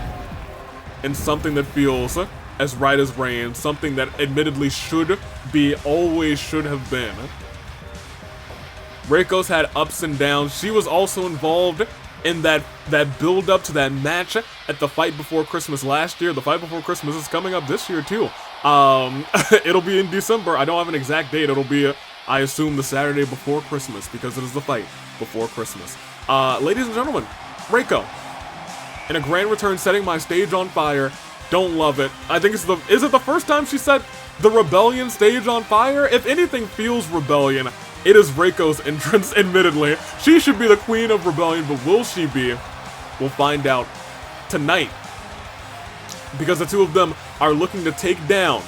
in something that feels as right as rain, something that admittedly should be, always should have been. Reiko's had ups and downs. She was also involved in that build up to that match at the Fight Before Christmas last year. The Fight Before Christmas is coming up this year too. It'll be in December. I don't have an exact date. It'll be, I assume, the Saturday before Christmas, because it is the Fight Before Christmas. Ladies and gentlemen, Reiko, in a grand return, setting my stage on fire. Don't love it. I think is it the first time she set the Rebellion stage on fire? If anything feels Rebellion, it is Reiko's entrance, admittedly. She should be the queen of Rebellion, but will she be? We'll find out tonight. Because the two of them are looking to take down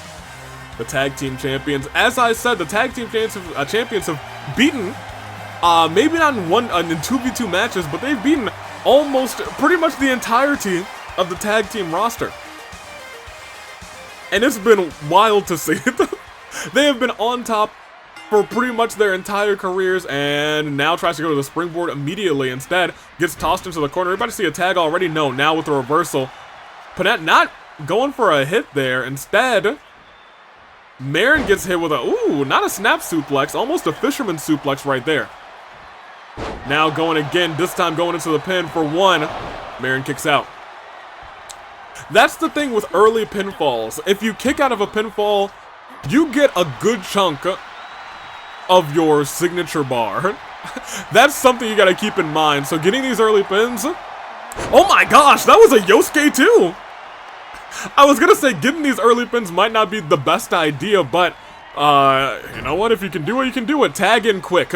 the tag team champions. As I said, the tag team champions have beaten, maybe not in 2v2 matches, but they've beaten almost pretty much the entirety of the tag team roster. And it's been wild to see. They have been on top for pretty much their entire careers, and now tries to go to the springboard immediately. Instead, gets tossed into the corner. Everybody see a tag already? No, now with the reversal. Panette not going for a hit there. Instead, Marin gets hit with a, ooh, not a snap suplex, almost a fisherman suplex right there. Now going again, this time going into the pin for one. Marin kicks out. That's the thing with early pinfalls. If you kick out of a pinfall, you get a good chunk of your signature bar. That's something you gotta keep in mind. So getting these early pins, oh my gosh, that was a Yosuke too. I was gonna say getting these early pins might not be the best idea, but you know what, if you can do it, you can do it. Tag in quick.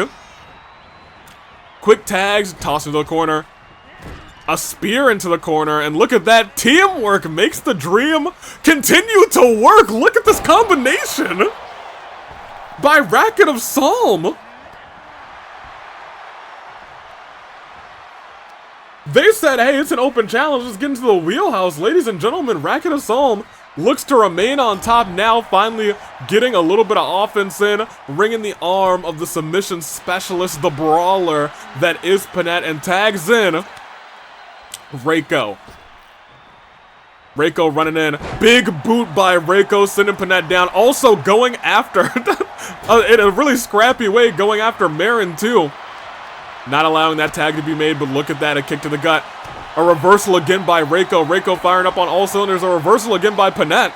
Quick tags, toss into the corner. A spear into the corner, and look at that, teamwork makes the dream continue to work. Look at this combination by Racket of Solm. They said, hey, it's an open challenge, let's get into the wheelhouse. Ladies and gentlemen, Racket of Solm looks to remain on top now, finally getting a little bit of offense in, ringing the arm of the submission specialist, the brawler that is Panette, and tags in Reiko. Reiko running in. Big boot by Reiko, sending Panette down. Also going after, in a really scrappy way, going after Marin too. Not allowing that tag to be made, but look at that, a kick to the gut. A reversal again by Reiko. Reiko firing up on all cylinders. A reversal again by Panette.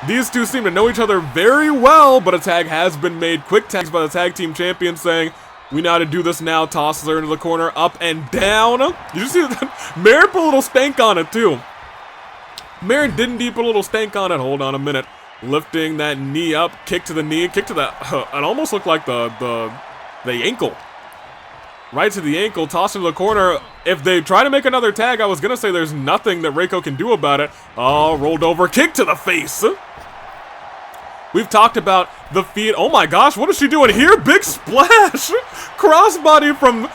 These two seem to know each other very well, but a tag has been made. Quick tags by the tag team champion saying, we know how to do this now. Tosses her into the corner, up and down. You just see that? Marin put a little stank on it too. Marin did indeed put a little stank on it. Hold on a minute. Lifting that knee up, kick to the knee, kick to the, it almost looked like the ankle. Right to the ankle, toss into the corner. If they try to make another tag, I was gonna say there's nothing that Reiko can do about it. Oh, rolled over, kick to the face. We've talked about the feet. Oh my gosh, what is she doing here? Big splash! Crossbody from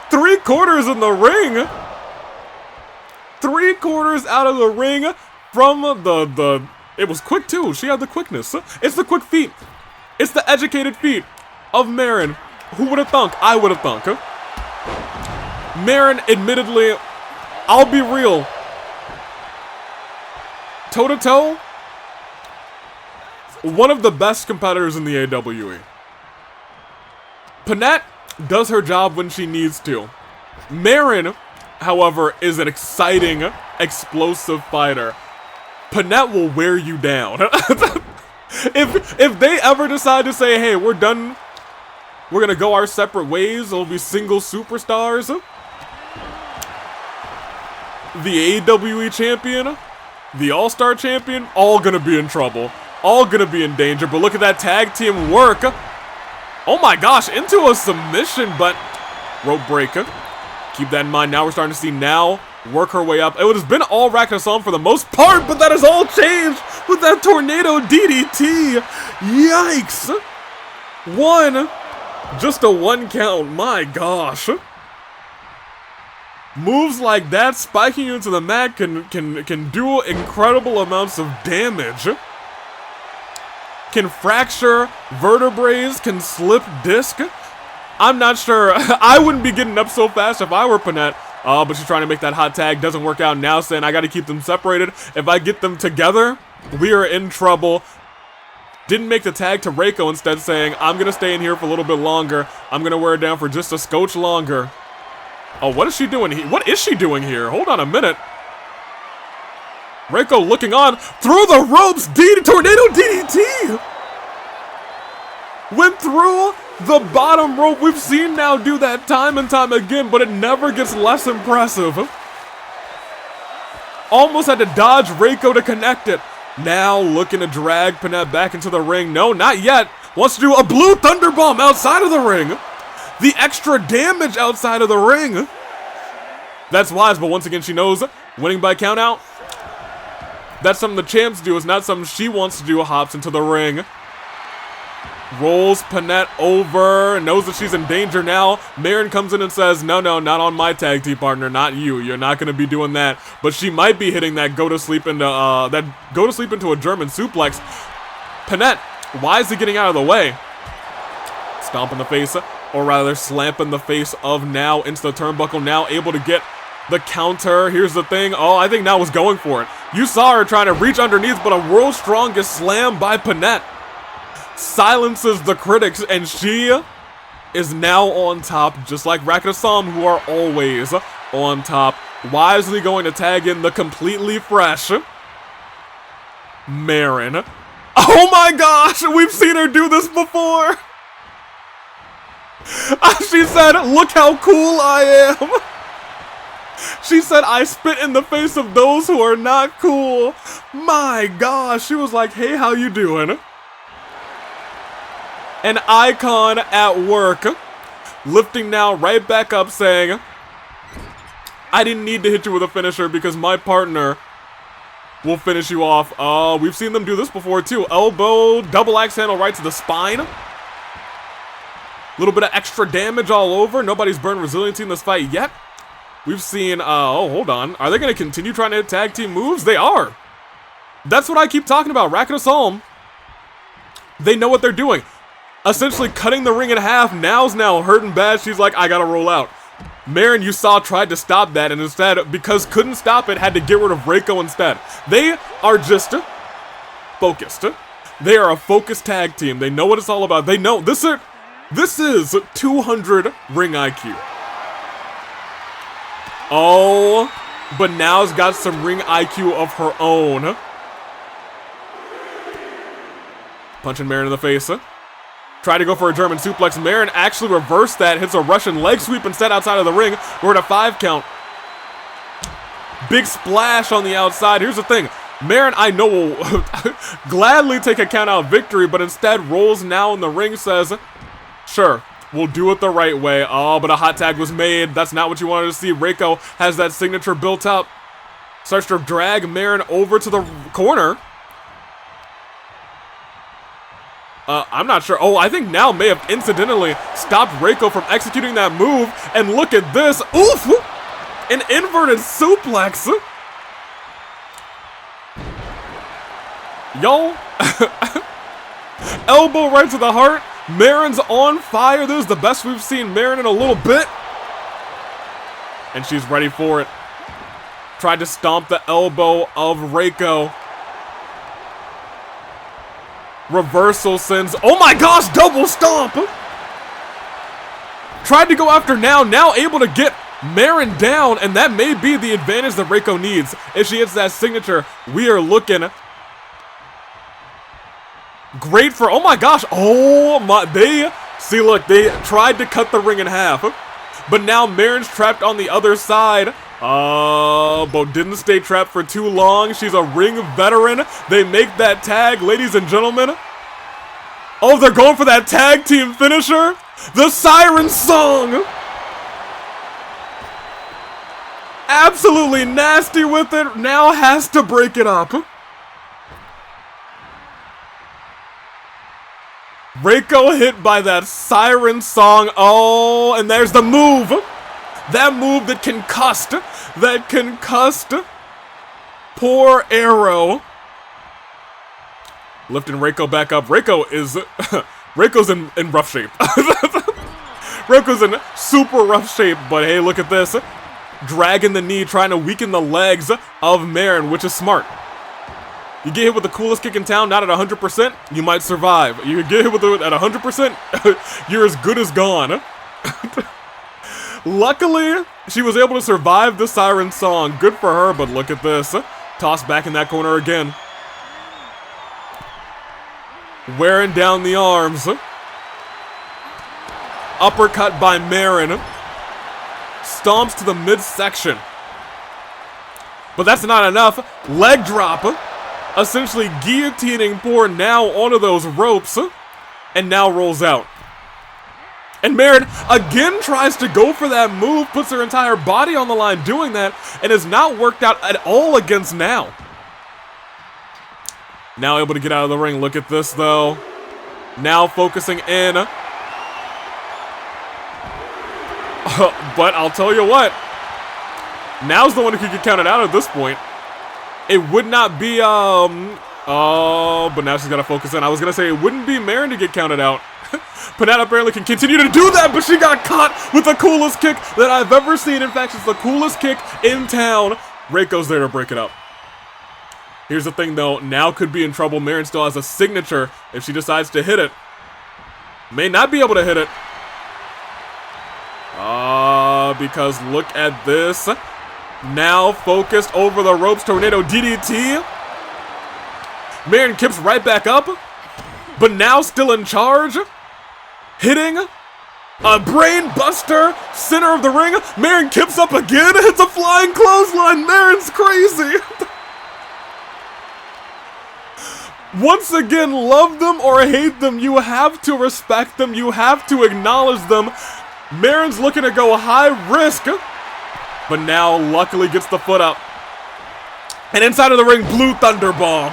3/4 in the ring. 3/4 out of the ring from the it was quick too. She had the quickness. It's the quick feet. It's the educated feet of Marin. Who would have thunk? I would have thunk. Marin, admittedly, I'll be real. Toe-to-toe, one of the best competitors in the AWE. Panette does her job when she needs to. Marin, however, is an exciting, explosive fighter. Panette will wear you down. If they ever decide to say, hey, we're done, we're gonna go our separate ways, it'll be single superstars. the AWE champion, the All-Star champion, all gonna be in trouble. All gonna be in danger, but look at that tag team work. Oh my gosh, into a submission, but rope breaker. Keep that in mind. Now we're starting to see Now work her way up. It has been all Racket of Solm for the most part, but that has all changed with that tornado DDT. Yikes. Just a 1 count. My gosh. Moves like that, spiking you into the mat, can do incredible amounts of damage. Can fracture vertebrae, can slip disc. I'm not sure. I wouldn't be getting up so fast if I were Panette. But she's trying to make that hot tag. Doesn't work out now, saying I got to keep them separated. If I get them together, we are in trouble. Didn't make the tag to Reiko, instead saying, I'm going to stay in here for a little bit longer. I'm going to wear it down for just a scotch longer. Oh, what is she doing here? What is she doing here? Hold on a minute. Reiko looking on through the ropes. Tornado DDT. Went through the bottom rope. We've seen Now do that time and time again, but it never gets less impressive. Almost had to dodge Reiko to connect it. Now looking to drag Panette back into the ring. No, not yet. Wants to do a blue thunder bomb outside of the ring. The extra damage outside of the ring. That's wise, but once again, she knows winning by countout. That's something the champs do. It's not something she wants to do. Hops into the ring. Rolls Panette over. Knows that she's in danger now. Marin comes in and says, no, not on my tag team partner. Not you. You're not going to be doing that. But she might be hitting that go to sleep into a German suplex. Panette wisely getting out of the way. Stomp in the face, or rather slamp in the face of Now into the turnbuckle. Now able to get the counter. Here's the thing. Oh, I think Now was going for it. You saw her trying to reach underneath, but a world's strongest slam by Panette silences the critics, and she is now on top, just like Racket of Solm, who are always on top. Wisely going to tag in the completely fresh Marin. Oh my gosh, we've seen her do this before. She said, look how cool I am. She said, I spit in the face of those who are not cool. My gosh, she was like, hey, how you doing? An icon at work. Lifting Now right back up, saying, I didn't need to hit you with a finisher because my partner will finish you off. We've seen them do this before too. Elbow, double axe handle right to the spine. Little bit of extra damage all over. Nobody's burned resiliency in this fight yet. We've seen, oh, hold on. Are they going to continue trying to hit tag team moves? They are. That's what I keep talking about. Racket of Solm. They know what they're doing. Essentially cutting the ring in half. Now's now hurting bad. She's like, I got to roll out. Marin, you saw, tried to stop that, and instead, because couldn't stop it, had to get rid of Reiko instead. They are just focused. They are a focused tag team. They know what it's all about. They know this is 200 ring IQ. Oh, but Now's got some ring IQ of her own. Punching Marin in the face. Tried to go for a German suplex. Marin actually reversed that. Hits a Russian leg sweep instead outside of the ring. We're at a 5 count. Big splash on the outside. Here's the thing. Marin, I know, will gladly take a count out victory, but instead rolls Now in the ring, says, sure, we'll do it the right way. Oh, but a hot tag was made. That's not what you wanted to see. Reiko has that signature built up. Starts to drag Marin over to the corner. I'm not sure. Oh, I think Now may have incidentally stopped Reiko from executing that move. And look at this. Oof! An inverted suplex. Yo. Elbow right to the heart. Marin's on fire. This is the best we've seen Marin in a little bit. And she's ready for it. Tried to stomp the elbow of Reiko. Reversal sends. Oh my gosh, double stomp. Tried to go after Now able to get Marin down, and that may be the advantage that Reiko needs. If she hits that signature, we are looking great for, oh my gosh, oh my, they tried to cut the ring in half, but now Marin's trapped on the other side. But didn't stay trapped for too long. She's a ring veteran. They make that tag, ladies and gentlemen. Oh, they're going for that tag team finisher. The Siren Song. Absolutely nasty with it. Now has to break it up. Reiko hit by that Siren Song. Oh, and there's the move. That move that concussed. Poor Arrow. Lifting Reiko back up. Reiko's in rough shape. Reiko's in super rough shape, but hey, look at this. Dragging the knee, trying to weaken the legs of Marin, which is smart. You get hit with the coolest kick in town, not at 100%, you might survive. You get hit with it at 100%, you're as good as gone. Luckily, she was able to survive the Siren Song. Good for her, but look at this. Tossed back in that corner again. Wearing down the arms. Uppercut by Marin. Stomps to the midsection. But that's not enough. Leg drop. Essentially guillotining poor Now onto those ropes. And Now rolls out. And Marin again tries to go for that move, puts her entire body on the line doing that, and has not worked out at all against Now. Now able to get out of the ring. Look at this, though. Now focusing in. But I'll tell you what. Now's the one who could get counted out at this point. It would not be, oh, but now she's got to focus in. I was going to say it wouldn't be Marin to get counted out. Panetta apparently can continue to do that, but she got caught with the coolest kick that I've ever seen. In fact, it's the coolest kick in town. Reiko's there to break it up. Here's the thing, though. Now could be in trouble. Marin still has a signature if she decides to hit it. May not be able to hit it. Because look at this. Now focused over the ropes. Tornado DDT. Marin kips right back up. But now still in charge. Hitting a brain buster, center of the ring. Marin kips up again. It's a flying clothesline. Marin's crazy. Once again, love them or hate them, you have to respect them. You have to acknowledge them. Marin's looking to go high risk, but now luckily gets the foot up. And inside of the ring, Blue Thunder Bomb.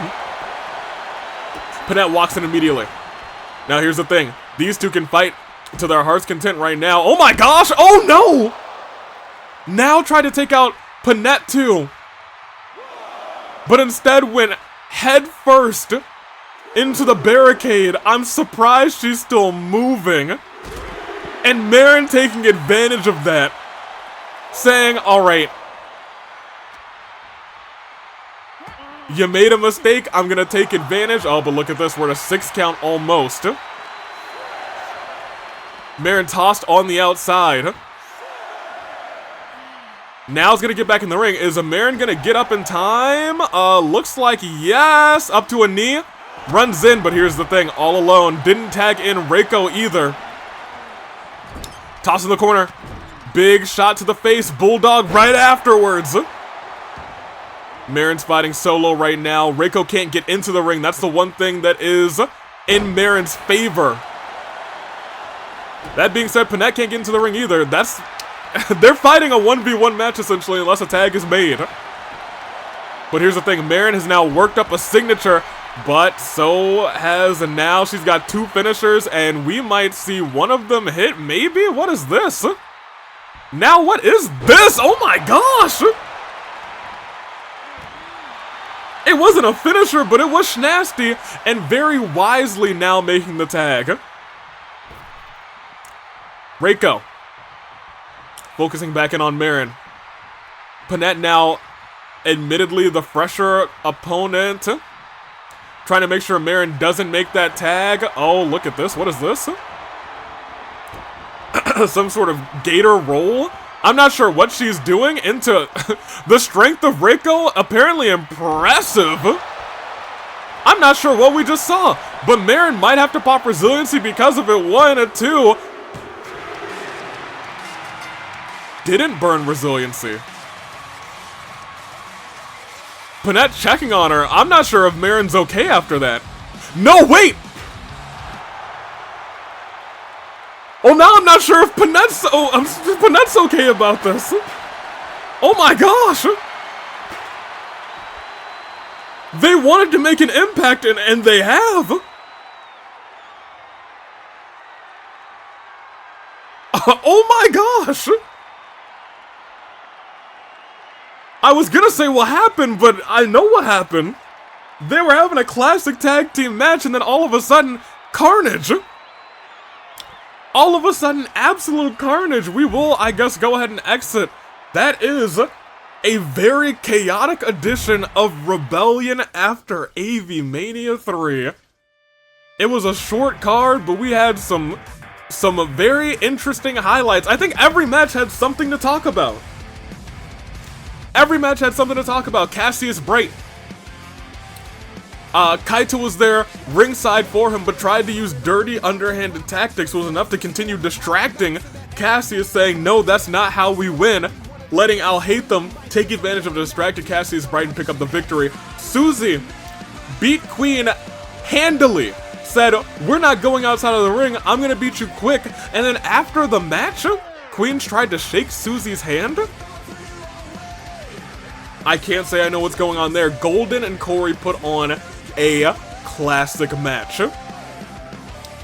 Panette walks in immediately. Now here's the thing. These two can fight to their heart's content right now. Oh my gosh! Oh no! Now try to take out Panette too. But instead went head first into the barricade. I'm surprised she's still moving. And Marin taking advantage of that. Saying, alright. You made a mistake, I'm gonna take advantage. Oh, but look at this, we're at a 6 count almost. Marin tossed on the outside. Now's gonna get back in the ring. Is Marin gonna get up in time? Looks like yes. Up to a knee. Runs in, but here's the thing. All alone. Didn't tag in Reiko either. Toss in the corner. Big shot to the face. Bulldog right afterwards. Marin's fighting solo right now. Reiko can't get into the ring. That's the one thing that is in Marin's favor. That being said, Panette can't get into the ring either. That's... They're fighting a 1v1 match, essentially, unless a tag is made. But here's the thing. Marin has now worked up a signature, but so has Now. She's got 2 finishers, and we might see one of them hit, maybe? What is this? Now, what is this? Oh my gosh! It wasn't a finisher, but it was Schnasty, and very wisely Now making the tag. Reiko. Focusing back in on Marin. Panette now, admittedly, the fresher opponent. Trying to make sure Marin doesn't make that tag. Oh, look at this. What is this? Some sort of gator roll? I'm not sure what she's doing into the strength of Reiko. Apparently impressive. I'm not sure what we just saw. But Marin might have to pop resiliency because of it. 1 and 2. Didn't burn resiliency. Panette checking on her. I'm not sure if Marin's okay after that. No, wait! Oh, now I'm not sure if Panette's okay about this. Oh my gosh! They wanted to make an impact, and they have. Oh my gosh! I was gonna say what happened, but I know what happened. They were having a classic tag team match, and then all of a sudden, carnage. All of a sudden, absolute carnage. We will, I guess, go ahead and exit. That is a very chaotic edition of Rebellion after Avi-Mania III. It was a short card, but we had some very interesting highlights. I think every match had something to talk about. Every match had something to talk about. Cassius Sprite. Kaito was there ringside for him, but tried to use dirty, underhanded tactics, was enough to continue distracting Cassius, saying, no, that's not how we win, letting Alhaitham take advantage of the distracted Cassius Sprite and pick up the victory. Susie beat Queen handily, said, we're not going outside of the ring, I'm gonna beat you quick, and then after the match, Queen tried to shake Susie's hand? I can't say I know what's going on there. Golden and Corey put on a classic match.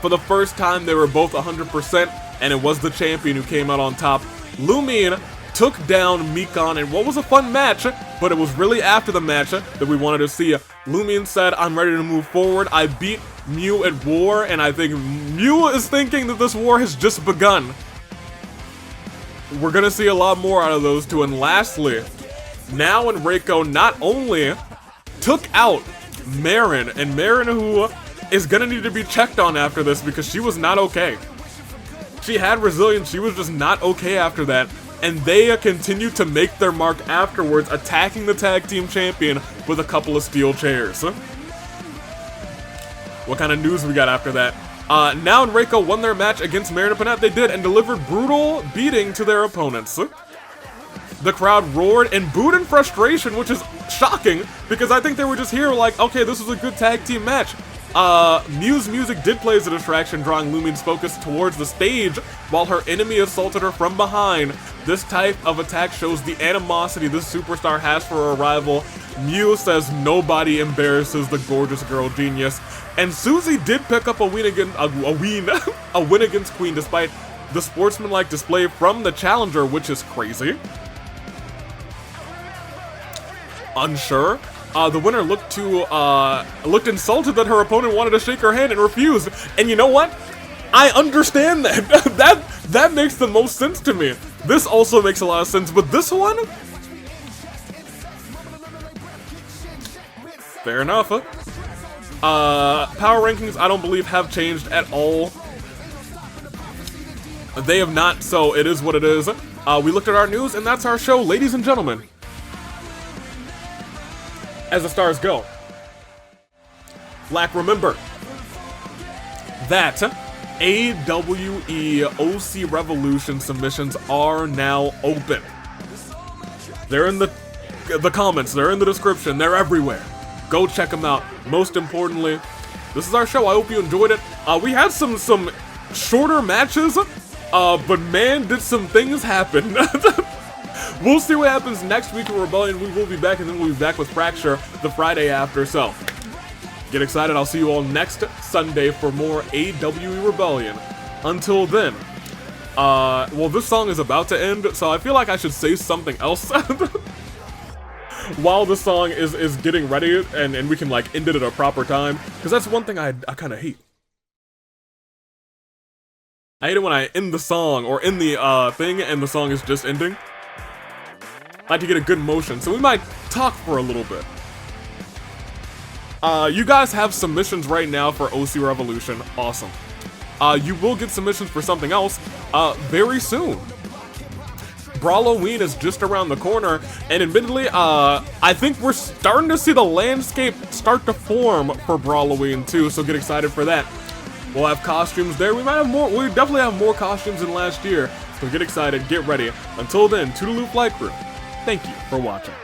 For the first time, they were both 100%, and it was the champion who came out on top. Lumine took down Mikan in what was a fun match, but it was really after the match that we wanted to see. Lumine said, I'm ready to move forward. I beat Mew at war, and I think Mew is thinking that this war has just begun. We're gonna see a lot more out of those two, and lastly, Now and Reiko not only took out Marin, and Marin who is gonna need to be checked on after this because she was not okay. She had resilience, she was just not okay after that, and they continued to make their mark afterwards, attacking the tag team champion with a couple of steel chairs. What kind of news we got after that? Now and Reiko won their match against Marin and Panette, they did, and delivered brutal beating to their opponents. The crowd roared and booed in frustration, which is shocking, because I think they were just here like, okay, this was a good tag team match. Mew's music did play as a distraction, drawing Lumine's focus towards the stage, while her enemy assaulted her from behind. This type of attack shows the animosity this superstar has for her rival. Mew says nobody embarrasses the gorgeous girl genius. And Susie did pick up a win against Queen, despite the sportsmanlike display from the challenger, which is crazy. Unsure. The winner looked insulted that her opponent wanted to shake her hand and refused. And you know what? I understand that. that makes the most sense to me. This also makes a lot of sense, but this one? Fair enough. Power rankings, I don't believe, have changed at all. They have not, so it is what it is. We looked at our news, and that's our show, ladies and gentlemen. As the stars go. Remember that AWE OC Revolution submissions are now open. They're in the comments, they're in the description, they're everywhere. Go check them out. Most importantly, this is our show. I hope you enjoyed it. We had some shorter matches, but man, did some things happen. We'll see what happens next week in Rebellion. We will be back, and then we'll be back with Fracture the Friday after. So, get excited. I'll see you all next Sunday for more AWE Rebellion. Until then, well, this song is about to end, so I feel like I should say something else while the song is getting ready, and we can, like, end it at a proper time. Because that's one thing I kind of hate. I hate it when I end the song, or end the thing, and the song is just ending. I like to get a good motion, so we might talk for a little bit. You guys have submissions right now for OC Revolution. Awesome. You will get submissions for something else very soon. Brawloween is just around the corner, and admittedly, I think we're starting to see the landscape start to form for Brawloween too, so get excited for that. We'll have costumes there. We might have more. We definitely have more costumes than last year, so get excited, get ready. Until then, Toodaloo Flight Crew, thank you for watching.